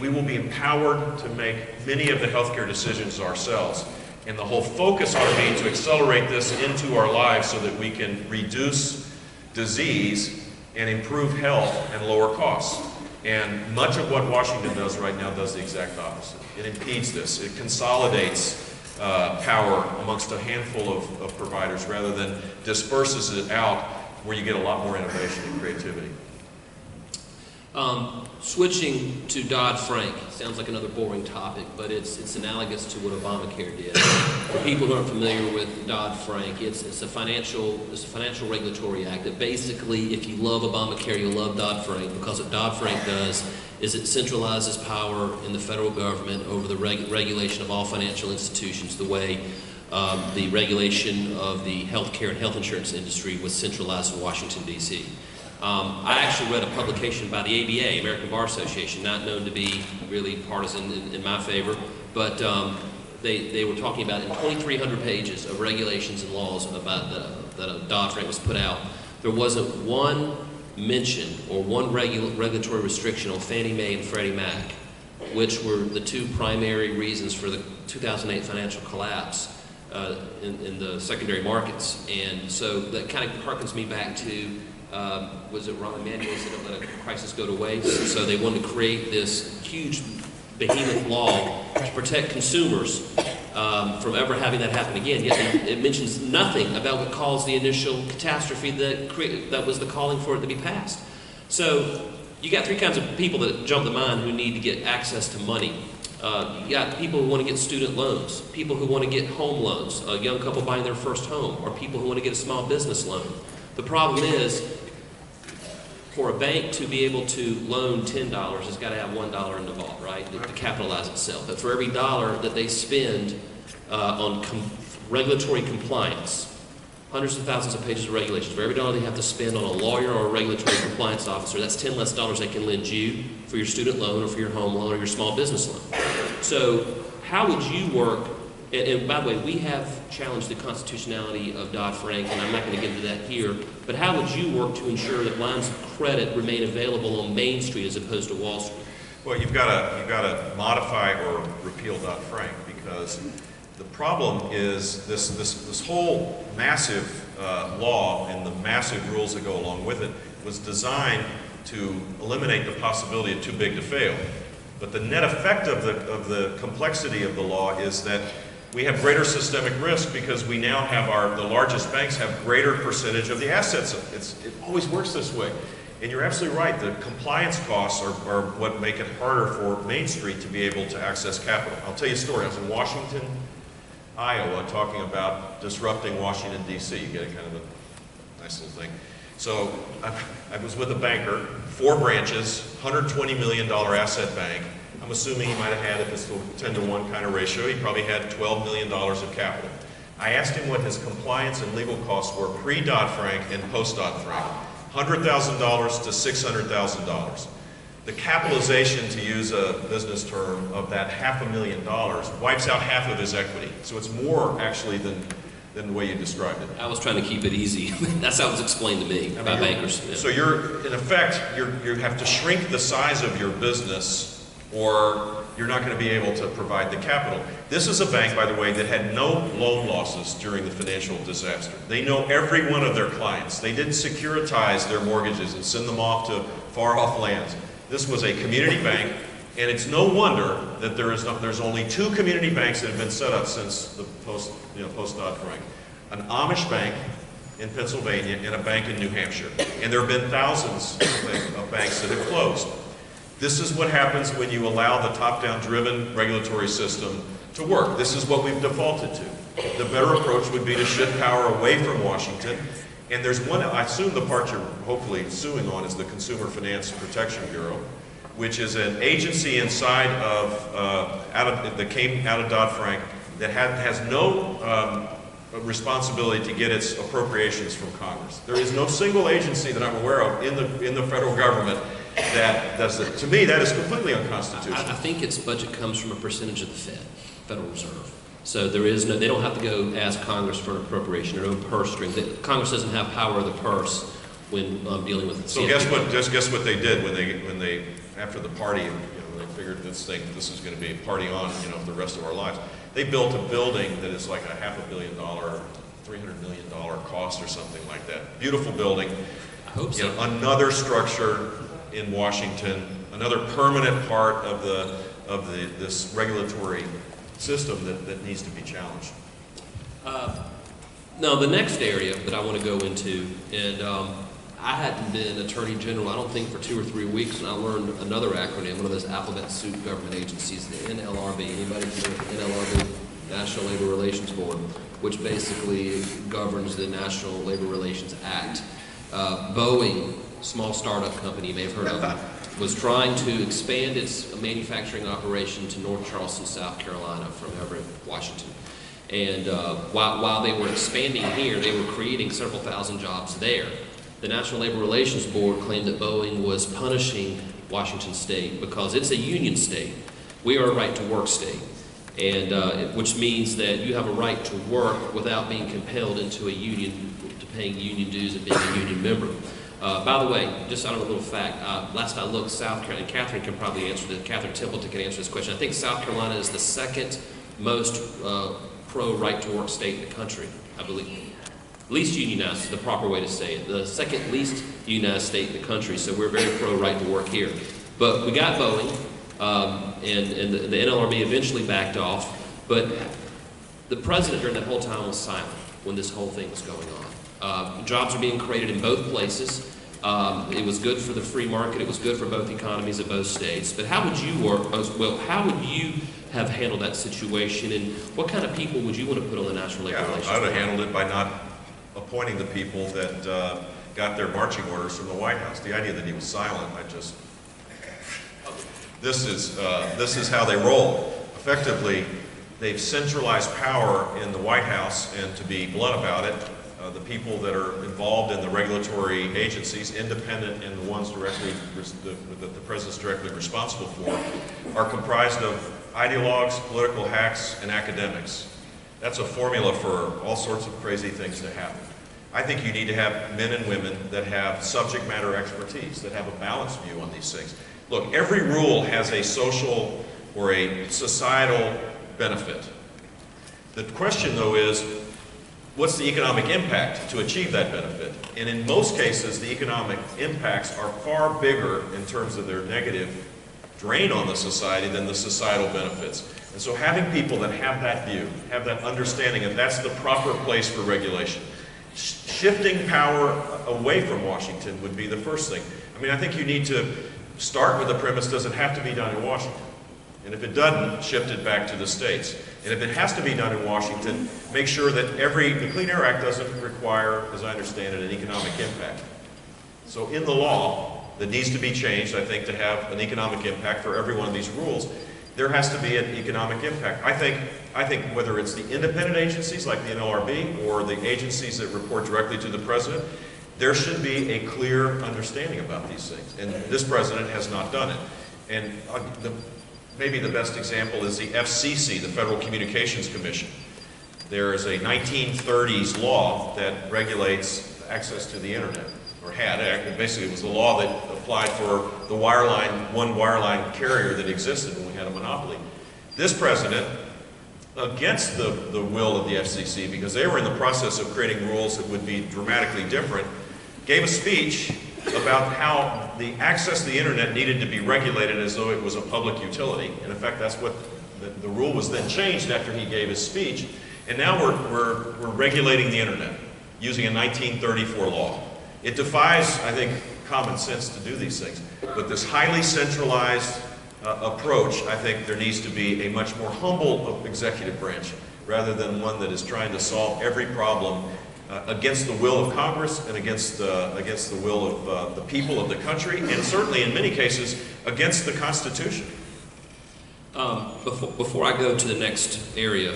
will be empowered to make many of the healthcare decisions ourselves. And the whole focus ought to be to accelerate this into our lives so that we can reduce disease and improve health and lower costs. And much of what Washington does right now does the exact opposite. It impedes this. It consolidates power amongst a handful of providers rather than disperses it out where you get a lot more innovation and creativity. Switching to Dodd Frank sounds like another boring topic, but it's analogous to what ObamaCare did. For people who aren't familiar with Dodd Frank, it's a financial regulatory act that basically, if you love ObamaCare, you'll love Dodd Frank, because what Dodd Frank does is it centralizes power in the federal government over the regulation of all financial institutions, the way the regulation of the healthcare and health insurance industry was centralized in Washington, D.C. I actually read a publication by the ABA, American Bar Association, not known to be really partisan in my favor, but they were talking about in 2,300 pages of regulations and laws about that Dodd Frank was put out, there wasn't one mention or one regulatory restriction on Fannie Mae and Freddie Mac, which were the two primary reasons for the 2008 financial collapse in the secondary markets. And so that kind of harkens me back to was it Rahm Emanuel said don't let a crisis go to waste? So they wanted to create this huge behemoth law to protect consumers from ever having that happen again. Yet it mentions nothing about what caused the initial catastrophe that was the calling for it to be passed. So you got three kinds of people that jump to mind who need to get access to money. You got people who want to get student loans, people who want to get home loans, a young couple buying their first home, or people who want to get a small business loan. The problem is, for a bank to be able to loan $10, it's got to have $1 in the vault, right, to capitalize itself. But for every dollar that they spend on regulatory compliance, hundreds of thousands of pages of regulations, for every dollar they have to spend on a lawyer or a regulatory compliance officer, that's 10 less dollars they can lend you for your student loan or for your home loan or your small business loan. So how would you work? And by the way, we have challenged the constitutionality of Dodd Frank, and I'm not going to get into that here, but how would you work to ensure that lines of credit remain available on Main Street as opposed to Wall Street? Well, you've got to modify or repeal Dodd Frank, because the problem is this whole massive law and the massive rules that go along with it was designed to eliminate the possibility of too big to fail. But the net effect of the complexity of the law is that we have greater systemic risk, because we now have the largest banks have greater percentage of the assets. It always works this way. And you're absolutely right, the compliance costs are what make it harder for Main Street to be able to access capital. I'll tell you a story. I was in Washington, Iowa, talking about disrupting Washington, D.C. You get a kind of a nice little thing. So I was with a banker, 4 branches, $120 million asset bank. I'm assuming he might have had, if it's a 10-to-1 kind of ratio, he probably had $12 million of capital. I asked him what his compliance and legal costs were pre-Dodd Frank and post-Dodd Frank. $100,000 to $600,000. The capitalization, to use a business term, of that $500,000 wipes out half of his equity. So it's more actually than the way you described it. I was trying to keep it easy. That's how it was explained to me by bankers. Yeah. So in effect, you have to shrink the size of your business, or you're not going to be able to provide the capital. This is a bank, by the way, that had no loan losses during the financial disaster. They know every one of their clients. They didn't securitize their mortgages and send them off to far-off lands. This was a community bank, and it's no wonder that there's only 2 community banks that have been set up since the post-Dodd Frank. An Amish bank in Pennsylvania and a bank in New Hampshire. And there have been thousands of banks that have closed. This is what happens when you allow the top-down driven regulatory system to work. This is what we've defaulted to. The better approach would be to shift power away from Washington. And there's one, I assume the part you're hopefully suing on is the Consumer Finance Protection Bureau, which is an agency inside that came out of Dodd Frank that has no responsibility to get its appropriations from Congress. There is no single agency that I'm aware of in the federal government that does it. To me, that is completely unconstitutional. I think its budget comes from a percentage of the Federal Reserve. So they don't have to go ask Congress for an appropriation, their own purse string. Congress doesn't have power of the purse when dealing with the CLP. So guess what they did when they after the party, they figured this is going to be a party on, for the rest of our lives. They built a building that is like a $500 million, $300 million cost or something like that. Beautiful building. I hope so. Another structure in Washington, another permanent part of this regulatory system that needs to be challenged. Now, the next area that I want to go into, and I hadn't been Attorney General, I don't think, for 2 or 3 weeks, and I learned another acronym, one of those alphabet soup government agencies, the NLRB. Anybody familiar with the NLRB? National Labor Relations Board, which basically governs the National Labor Relations Act. Boeing, small startup company you may have heard of, was trying to expand its manufacturing operation to North Charleston, South Carolina from Everett, Washington. And while they were expanding here, they were creating several thousand jobs there. The National Labor Relations Board claimed that Boeing was punishing Washington State because it's a union state. We are a right-to-work state, and which means that you have a right to work without being compelled into a union, to paying union dues and being a union member. By the way, just on a little fact, last I looked, South Carolina, and Catherine can probably answer this, Catherine Templeton can answer this question. I think South Carolina is the second most pro-right-to-work state in the country, I believe. Least unionized is the proper way to say it. The second least unionized state in the country, so we're very pro-right-to-work here. But we got Boeing, and the NLRB eventually backed off, but the president during that whole time was silent when this whole thing was going on. Jobs are being created in both places. It was good for the free market. It was good for both economies of both states. But how would you how would you have handled that situation, and what kind of people would you want to put on the National Labor Relations Board? I would have handled it by not appointing the people that got their marching orders from the White House. The idea that he was silent, this is how they roll. Effectively, they've centralized power in the White House, and to be blunt about it, the people that are involved in the regulatory agencies, independent and the ones directly that the president's directly responsible for, are comprised of ideologues, political hacks, and academics. That's a formula for all sorts of crazy things to happen. I think you need to have men and women that have subject matter expertise, that have a balanced view on these things. Look, every rule has a social or a societal benefit. The question, though, is what's the economic impact to achieve that benefit? And in most cases, the economic impacts are far bigger in terms of their negative drain on the society than the societal benefits. And so having people that have that view, have that understanding that that's the proper place for regulation. Shifting power away from Washington would be the first thing. I mean, I think you need to start with the premise, does it have to be done in Washington? And if it doesn't, shift it back to the states. And if it has to be done in Washington, make sure that the Clean Air Act doesn't require, as I understand it, an economic impact. So in the law that needs to be changed, I think, to have an economic impact for every one of these rules, there has to be an economic impact. I think whether it's the independent agencies like the NLRB or the agencies that report directly to the president, there should be a clear understanding about these things. And this president has not done it. And maybe the best example is the FCC, the Federal Communications Commission. There is a 1930s law that regulates access to the internet, or had. Basically, it was the law that applied for the one wireline carrier that existed when we had a monopoly. This president, against the will of the FCC, because they were in the process of creating rules that would be dramatically different, gave a speech about how the access to the internet needed to be regulated as though it was a public utility. And in fact, that's what the rule was then changed after he gave his speech. And now we're regulating the internet using a 1934 law. It defies, I think, common sense to do these things. But this highly centralized approach, I think there needs to be a much more humble executive branch rather than one that is trying to solve every problem against the will of Congress and against the will of the people of the country, and certainly in many cases against the Constitution. Before I go to the next area,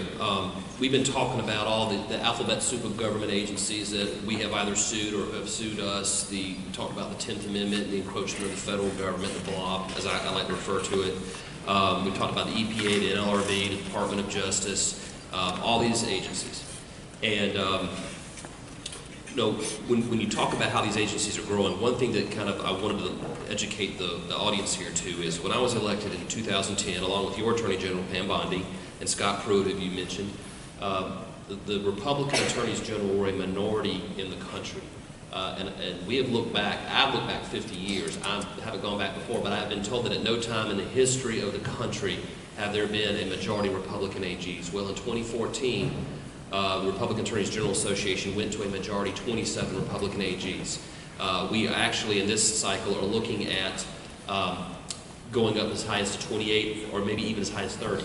we've been talking about all the alphabet soup of government agencies that we have either sued or have sued us. We talked about the 10th Amendment and the encroachment of the federal government, the blob, as I like to refer to it. We talked about the EPA, the NLRB, the Department of Justice, all these agencies. And when you talk about how these agencies are growing, one thing that I wanted to educate the audience here too is when I was elected in 2010, along with your Attorney General Pam Bondi and Scott Pruitt, who you mentioned, the Republican Attorneys General were a minority in the country. And we have looked back, I've looked back 50 years, I haven't gone back before, but I've been told that at no time in the history of the country have there been a majority Republican AGs. Well, in 2014, the Republican Attorneys General Association went to a majority 27 Republican AGs. We actually, in this cycle, are looking at going up as high as to 28 or maybe even as high as 30.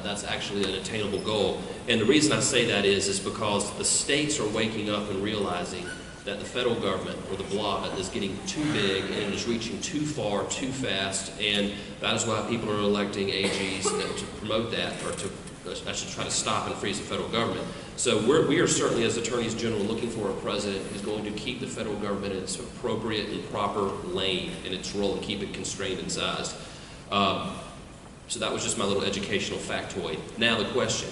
That's actually an attainable goal. And the reason I say that is because the states are waking up and realizing that the federal government, or the bloc, is getting too big and is reaching too far, too fast, and that is why people are electing AGs to promote that, or to, I should try to stop and freeze the federal government. So we are certainly, as attorneys general, looking for a president who's going to keep the federal government in its appropriate and proper lane in its role and keep it constrained and sized. So that was just my little educational factoid. Now the question,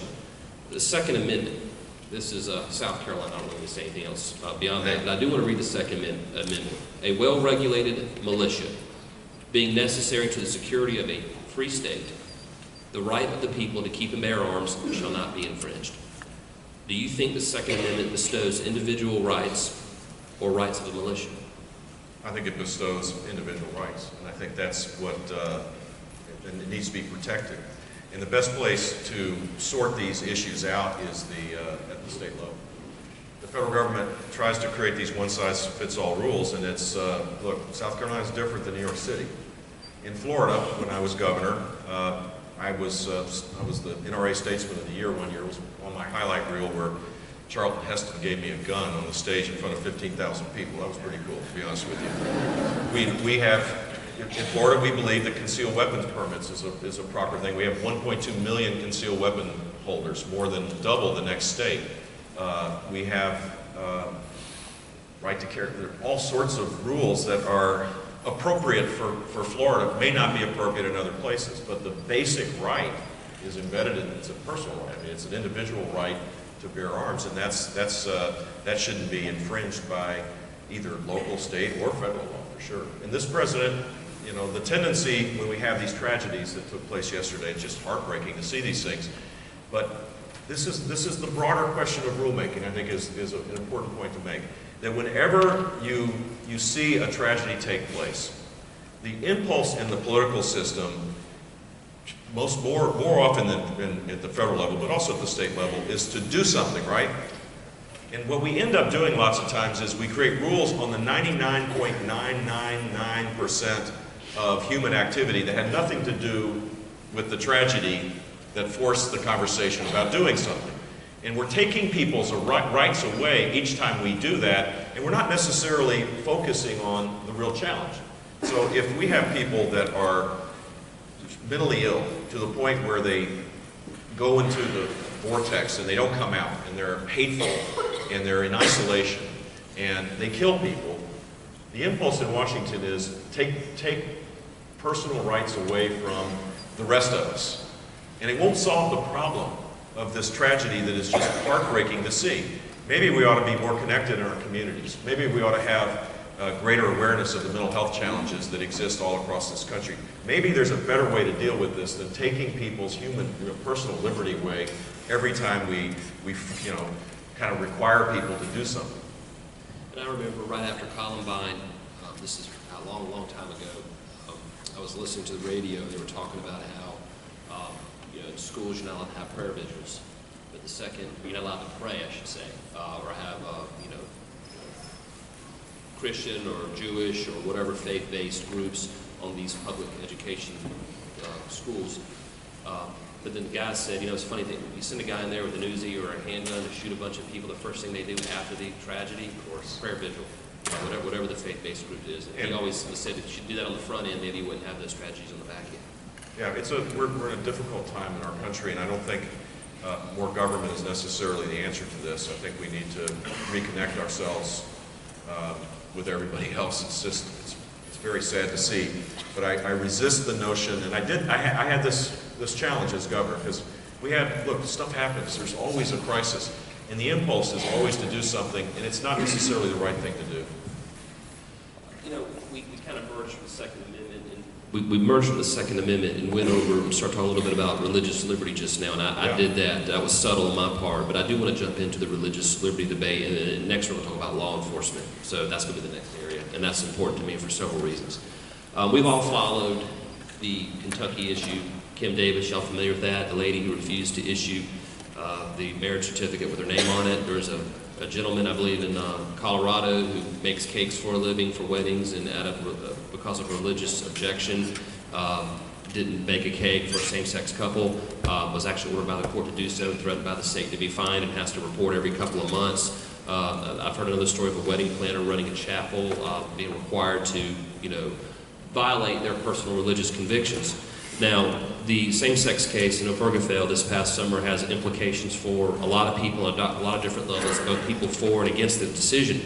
the Second Amendment. This is South Carolina. I don't really say anything else beyond that, but I do want to read the Second Amendment. A well-regulated militia, being necessary to the security of a free state, the right of the people to keep and bear arms shall not be infringed. Do you think the Second Amendment bestows individual rights or rights of the militia? I think it bestows individual rights, and I think that's what it needs to be protected. And the best place to sort these issues out is at the state level. The federal government tries to create these one-size-fits-all rules, and it's, look, South Carolina is different than New York City. In Florida, when I was governor, I was the NRA Statesman of the Year one year. It was on my highlight reel where Charlton Heston gave me a gun on the stage in front of 15,000 people. That was pretty cool, to be honest with you. We have, in Florida, we believe that concealed weapons permits is a proper thing. We have 1.2 million concealed weapon holders, more than double the next state. We have right to carry. There are all sorts of rules that are appropriate for Florida, may not be appropriate in other places, but the basic right is embedded in, it's a personal right. I mean, it's an individual right to bear arms, and that shouldn't be infringed by either local, state, or federal law, for sure. And this president, you know, the tendency when we have these tragedies that took place yesterday, it's just heartbreaking to see these things. But this is the broader question of rulemaking, I think is an important point to make. That whenever you see a tragedy take place, the impulse in the political system, more often than at the federal level, but also at the state level, is to do something, right? And what we end up doing lots of times is we create rules on the 99.999% of human activity that had nothing to do with the tragedy that forced the conversation about doing something. And we're taking people's rights away each time we do that, and we're not necessarily focusing on the real challenge. So if we have people that are mentally ill to the point where they go into the vortex and they don't come out, and they're hateful, and they're in isolation, and they kill people, the impulse in Washington is take personal rights away from the rest of us. And it won't solve the problem of this tragedy that is just heartbreaking to see. Maybe we ought to be more connected in our communities. Maybe we ought to have greater awareness of the mental health challenges that exist all across this country. Maybe there's a better way to deal with this than taking people's human, personal liberty away every time we kind of require people to do something. And I remember right after Columbine, this is a long, long time ago, I was listening to the radio, and they were talking about how in schools you're not allowed to have prayer vigils, but the second, you're not allowed to pray, I should say, or have Christian or Jewish or whatever faith-based groups on these public education schools. But then the guy said, it's funny, you send a guy in there with an Uzi or a handgun to shoot a bunch of people, the first thing they do after the tragedy, of course, prayer vigil, whatever the faith-based group is. And he always said if you should do that on the front end, maybe you wouldn't have those tragedies on the back end. Yeah, we're in a difficult time in our country, and I don't think more government is necessarily the answer to this. I think we need to reconnect ourselves with everybody else. It's very sad to see, but I resist the notion, and I had this challenge as governor, because look, stuff happens, there's always a crisis, and the impulse is always to do something, and it's not necessarily the right thing to do. We kind of merged from the Second Amendment, and we merged from the Second Amendment and went over and started talking a little bit about religious liberty just now, and I did that. That was subtle on my part, but I do want to jump into the religious liberty debate, and then next we're going to talk about law enforcement. So that's going to be the next area, and that's important to me for several reasons. We've all followed the Kentucky issue. Kim Davis, y'all familiar with that? The lady who refused to issue the marriage certificate with their name on it. There's a gentleman, I believe, in Colorado who makes cakes for a living for weddings, and because of religious objection, didn't bake a cake for a same-sex couple, was actually ordered by the court to do so, threatened by the state to be fined, and has to report every couple of months. I've heard another story of a wedding planner running a chapel, being required to, violate their personal religious convictions. Now, the same-sex case in Obergefell this past summer has implications for a lot of people at a lot of different levels, both people for and against the decision.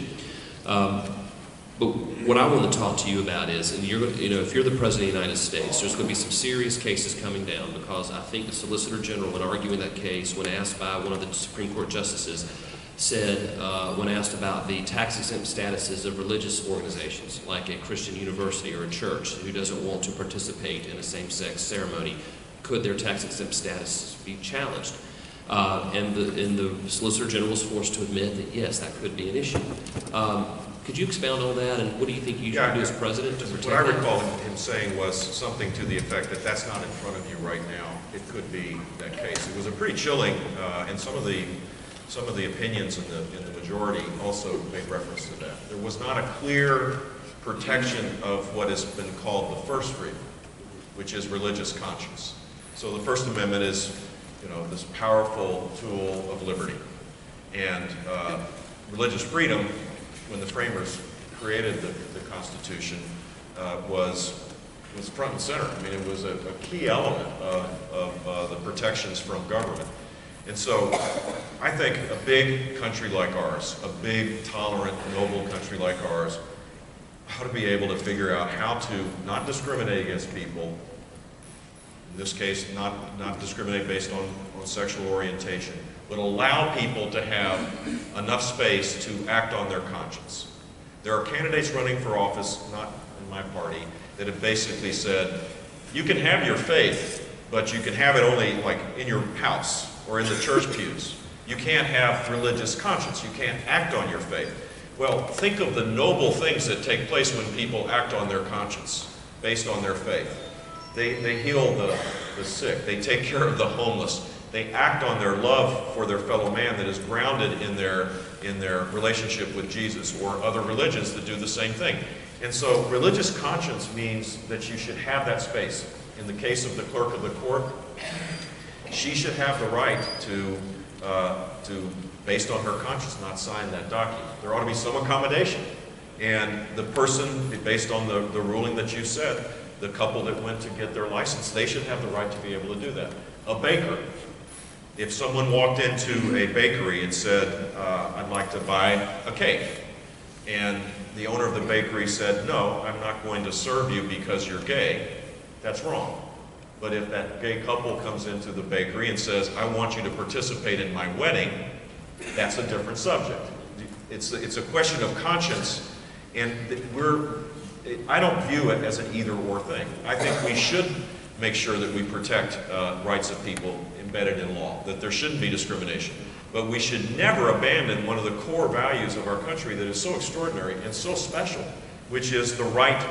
But what I want to talk to you about is, and if you're the President of the United States, there's going to be some serious cases coming down, because I think the Solicitor General, when arguing that case, when asked by one of the Supreme Court justices, said, when asked about the tax-exempt statuses of religious organizations, like a Christian university or a church who doesn't want to participate in a same-sex ceremony, could their tax-exempt status be challenged? And the Solicitor General was forced to admit that, yes, that could be an issue. Could you expound on that, and what do you think you should do as president to protect that? What I recall him saying was something to the effect that that's not in front of you right now. It could be that case. It was a pretty chilling, and some of the opinions in the majority also made reference to that. There was not a clear protection of what has been called the first freedom, which is religious conscience. So the First Amendment is, this powerful tool of liberty, and religious freedom, when the framers created the Constitution, was front and center. I mean, it was a key element of the protections from government. And so I think a big country like ours, a big, tolerant, noble country like ours, ought to be able to figure out how to not discriminate against people, in this case, not discriminate based on sexual orientation, but allow people to have enough space to act on their conscience. There are candidates running for office, not in my party, that have basically said, you can have your faith, but you can have it only like in your house or in the church pews. You can't have religious conscience. You can't act on your faith. Well, think of the noble things that take place when people act on their conscience based on their faith. They heal the sick. They take care of the homeless. They act on their love for their fellow man that is grounded in their relationship with Jesus, or other religions that do the same thing. And so religious conscience means that you should have that space. In the case of the clerk of the court, she should have the right to based on her conscience, not sign that document. There ought to be some accommodation. And the person, based on the ruling that you said, the couple that went to get their license, they should have the right to be able to do that. A baker, if someone walked into a bakery and said, I'd like to buy a cake, and the owner of the bakery said, no, I'm not going to serve you because you're gay, that's wrong. But if that gay couple comes into the bakery and says, I want you to participate in my wedding, that's a different subject. It's a question of conscience, and I don't view it as an either-or thing. I think we should make sure that we protect rights of people embedded in law, that there shouldn't be discrimination. But we should never abandon one of the core values of our country that is so extraordinary and so special, which is the right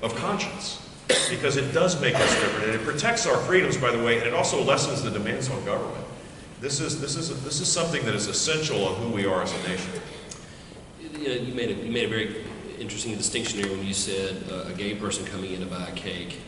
of conscience. Because it does make us different, and it protects our freedoms, by the way, and it also lessens the demands on government. This is something that is essential on who we are as a nation. You made a very interesting distinction here when you said a gay person coming in to buy a cake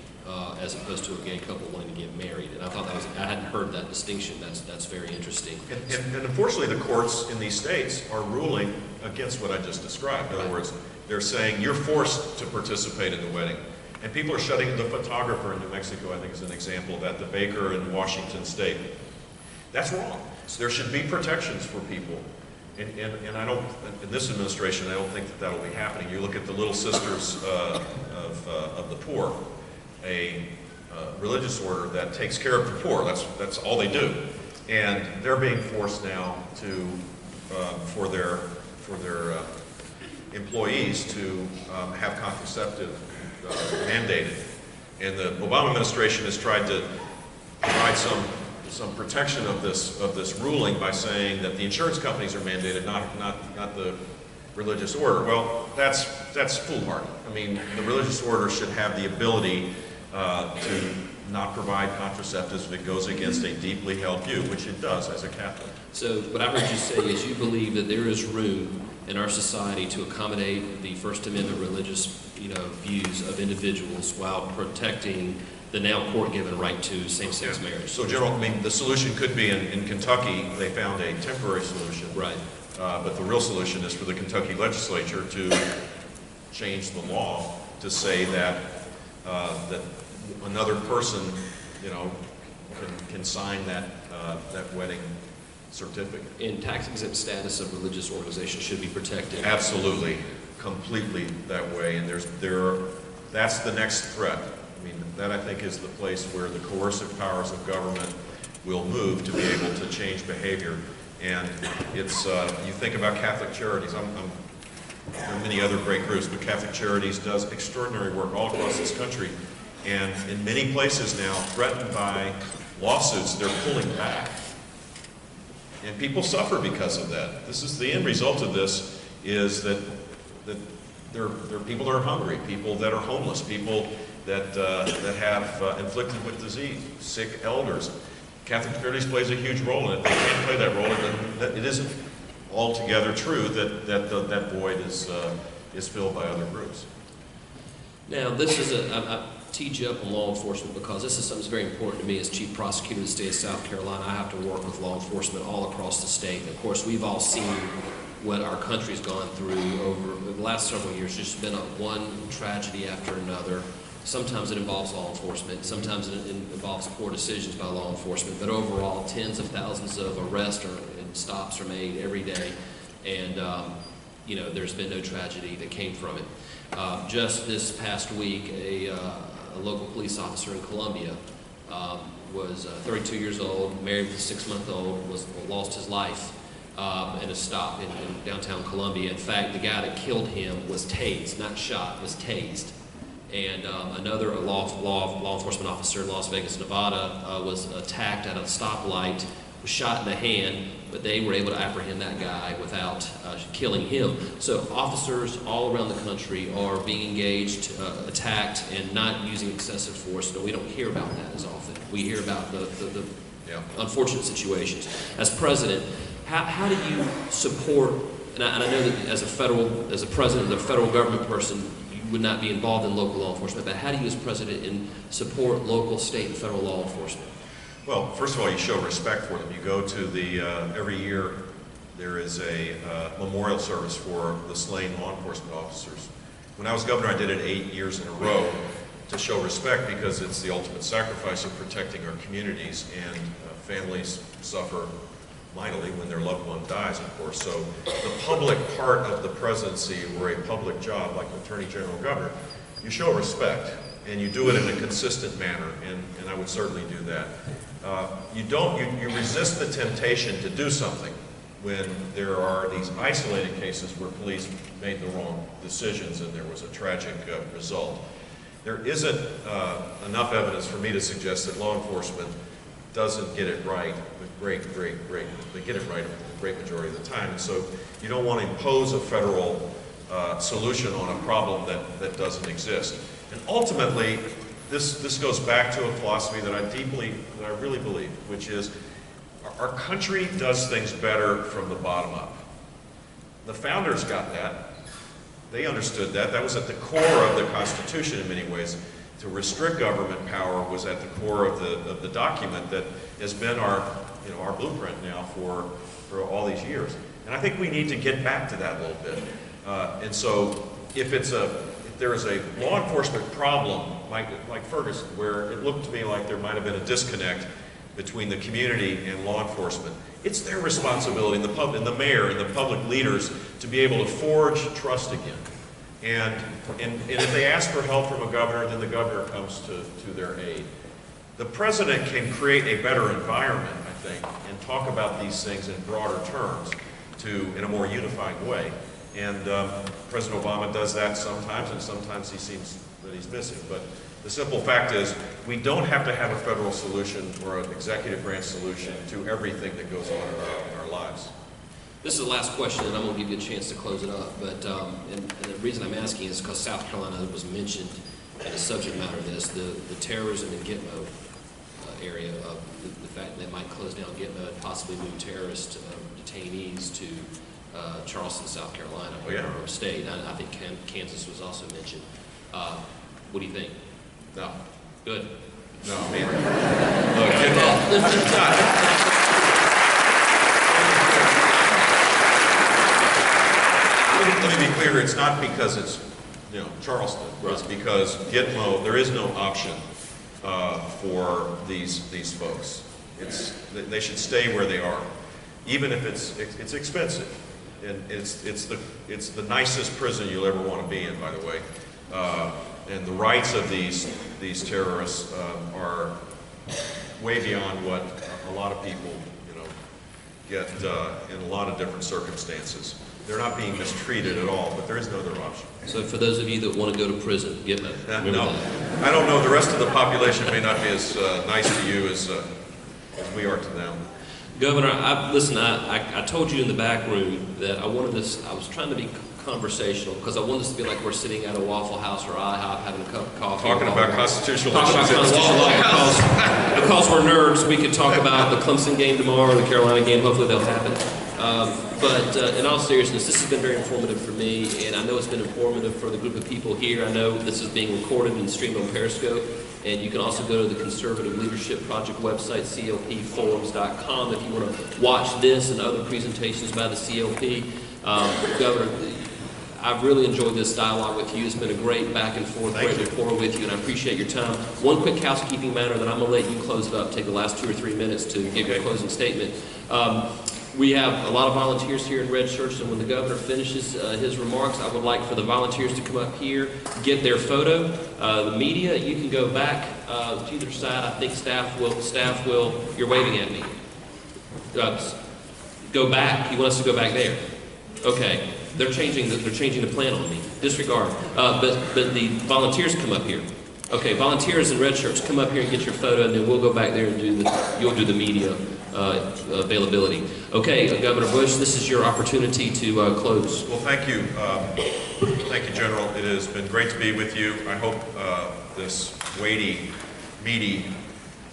as opposed to a gay couple wanting to get married. And I thought I hadn't heard that distinction. That's very interesting. And unfortunately, the courts in these states are ruling against what I just described. In other words, they're saying you're forced to participate in the wedding. And people are shutting the photographer in New Mexico, I think, is an example of that, the baker in Washington State. That's wrong. There should be protections for people. And I don't, in this administration, I don't think that will be happening. You look at the Little Sisters of the Poor, a religious order that takes care of the poor. That's all they do. And they're being forced now to, for their employees to have contraceptive mandated. And the Obama administration has tried to provide some protection of this ruling by saying that the insurance companies are mandated, not the religious order. Well, that's foolhardy. I mean, the religious order should have the ability to not provide contraceptives if it goes against a deeply held view, which it does as a Catholic. So what I heard you say is you believe that there is room in our society to accommodate the First Amendment religious, views of individuals while protecting the now court-given right to same-sex marriage. So, General, the solution could be in Kentucky, they found a temporary solution. Right. But the real solution is for the Kentucky legislature to change the law to say that that another person, can sign that wedding certificate. And tax-exempt status of religious organizations should be protected. Absolutely, completely that way. And that's the next threat. That I think is the place where the coercive powers of government will move to be able to change behavior. And it's, you think about Catholic Charities, there are many other great groups, but Catholic Charities does extraordinary work all across this country. And in many places now, threatened by lawsuits, they're pulling back. And people suffer because of that. This is the end result of this, is that there are people that are hungry, people that are homeless, people that have inflicted with disease, sick elders. Catholic Charities plays a huge role in it. They can't play that role, and it isn't altogether true that void is filled by other groups. Now, this is I teed you up on law enforcement because this is something that's very important to me as Chief Prosecutor of the state of South Carolina. I have to work with law enforcement all across the state. And of course, we've all seen what our country's gone through over the last several years. There's just been one tragedy after another. Sometimes it involves law enforcement, sometimes it involves poor decisions by law enforcement, but overall tens of thousands of arrests and stops are made every day, and there's been no tragedy that came from it. Just this past week, a local police officer in Columbia was 32 years old, married with a 6-month-old, lost his life in a stop in downtown Columbia. In fact, the guy that killed him was tased, not shot, was tased. And another law enforcement officer in Las Vegas, Nevada, was attacked at a stoplight, was shot in the hand, but they were able to apprehend that guy without killing him. So officers all around the country are being engaged, attacked, and not using excessive force. No, we don't hear about that as often. We hear about the unfortunate situations. As president, how do you support, and I know that as a president, a federal government person, would not be involved in local law enforcement, but how do you as president support local, state, and federal law enforcement? Well, first of all, you show respect for them. You go to every year there is a memorial service for the slain law enforcement officers. When I was governor, I did it 8 years in a row to show respect because it's the ultimate sacrifice of protecting our communities, and families suffer mightily when their loved one dies, of course. So the public part of the presidency, or a public job like Attorney General or Governor, you show respect, and you do it in a consistent manner, and I would certainly do that. You resist the temptation to do something when there are these isolated cases where police made the wrong decisions and there was a tragic result. There isn't enough evidence for me to suggest that law enforcement doesn't get it right, they get it right the great majority of the time. And so you don't want to impose a federal solution on a problem that doesn't exist. And ultimately, this goes back to a philosophy that I really believe, which is our country does things better from the bottom up. The founders got that. They understood that. That was at the core of the Constitution in many ways. To restrict government power was at the core of the document that has been our blueprint now for all these years. And I think we need to get back to that a little bit. And so if there is a law enforcement problem like Ferguson, where it looked to me like there might have been a disconnect between the community and law enforcement, it's their responsibility, and the mayor and the public leaders, to be able to forge trust again. And if they ask for help from a governor, then the governor comes to their aid. The president can create a better environment, I think, and talk about these things in broader terms in a more unifying way. And President Obama does that sometimes, and sometimes he seems that he's missing. But the simple fact is, we don't have to have a federal solution or an executive branch solution to everything that goes on in our lives. This is the last question, and I'm going to give you a chance to close it up. But and the reason I'm asking is because South Carolina was mentioned. and the subject matter of this, the terrorism in GITMO area, of the fact that they might close down GITMO and possibly move terrorist detainees to Charleston, South Carolina, our home state. I think Kansas was also mentioned. What do you think? No. Good. No, man. Look, it's not. Let me be clear, it's not because it's, Charleston. Right. It's because GITMO, there is no option for these folks. They should stay where they are, even if it's expensive, and it's the nicest prison you'll ever want to be in, by the way. And the rights of these terrorists are way beyond what a lot of people get in a lot of different circumstances. They're not being mistreated at all, but there is no other option. So for those of you that want to go to prison, GITMO. No, I don't know. The rest of the population may not be as nice to you as we are to them. Governor, I told you in the back room that I was trying to be conversational because I wanted this to be like we're sitting at a Waffle House or IHOP having a cup of coffee. Talking about constitutional issues. Talking about constitutional law because we're nerds. We could talk about the Clemson game tomorrow, the Carolina game. Hopefully they'll happen. But in all seriousness, this has been very informative for me, and I know it's been informative for the group of people here. I know this is being recorded and streamed on Periscope, and you can also go to the Conservative Leadership Project website, clpforums.com, if you want to watch this and other presentations by the CLP. Governor, I've really enjoyed this dialogue with you. It's been a great back and forth, great rapport with you, and I appreciate your time. One quick housekeeping matter that I'm going to let you close it up, take the last 2 or 3 minutes to give your closing statement. We have a lot of volunteers here in red shirts, and when the governor finishes his remarks, I would like for the volunteers to come up here, get their photo. The media, you can go back to either side. I think staff will, you're waving at me. Go back. He wants us to go back there. Okay. They're changing the plan on me. Disregard. But the volunteers come up here. Okay, volunteers in red shirts, come up here and get your photo, and then we'll go back there and you'll do the media availability. Okay, Governor Bush, this is your opportunity to close. Well, thank you. Thank you, General. It has been great to be with you. I hope this weighty, meaty,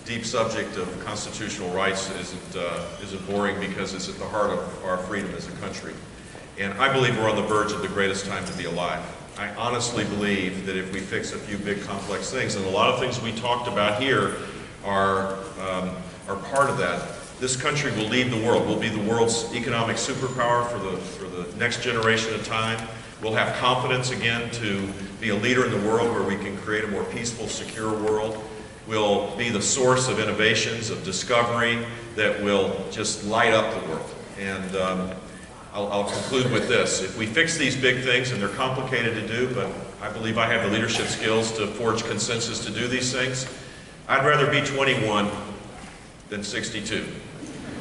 deep subject of constitutional rights isn't boring, because it's at the heart of our freedom as a country. And I believe we're on the verge of the greatest time to be alive. I honestly believe that if we fix a few big complex things, and a lot of things we talked about here are part of that, this country will lead the world. We'll be the world's economic superpower for the next generation of time. We'll have confidence again to be a leader in the world, where we can create a more peaceful, secure world. We'll be the source of innovations, of discovery that will just light up the world. And I'll conclude with this. If we fix these big things, and they're complicated to do, but I believe I have the leadership skills to forge consensus to do these things, I'd rather be 21 than 62.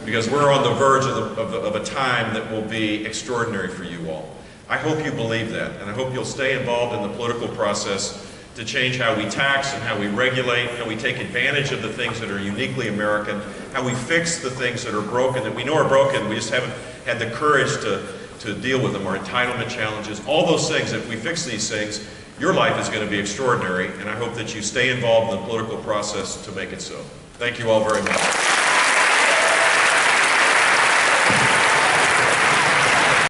Because we're on the verge of a time that will be extraordinary for you all. I hope you believe that, and I hope you'll stay involved in the political process to change how we tax and how we regulate, how we take advantage of the things that are uniquely American, how we fix the things that are broken, that we know are broken, we just haven't had the courage to deal with them, our entitlement challenges, all those things. If we fix these things, your life is going to be extraordinary, and I hope that you stay involved in the political process to make it so. Thank you all very much.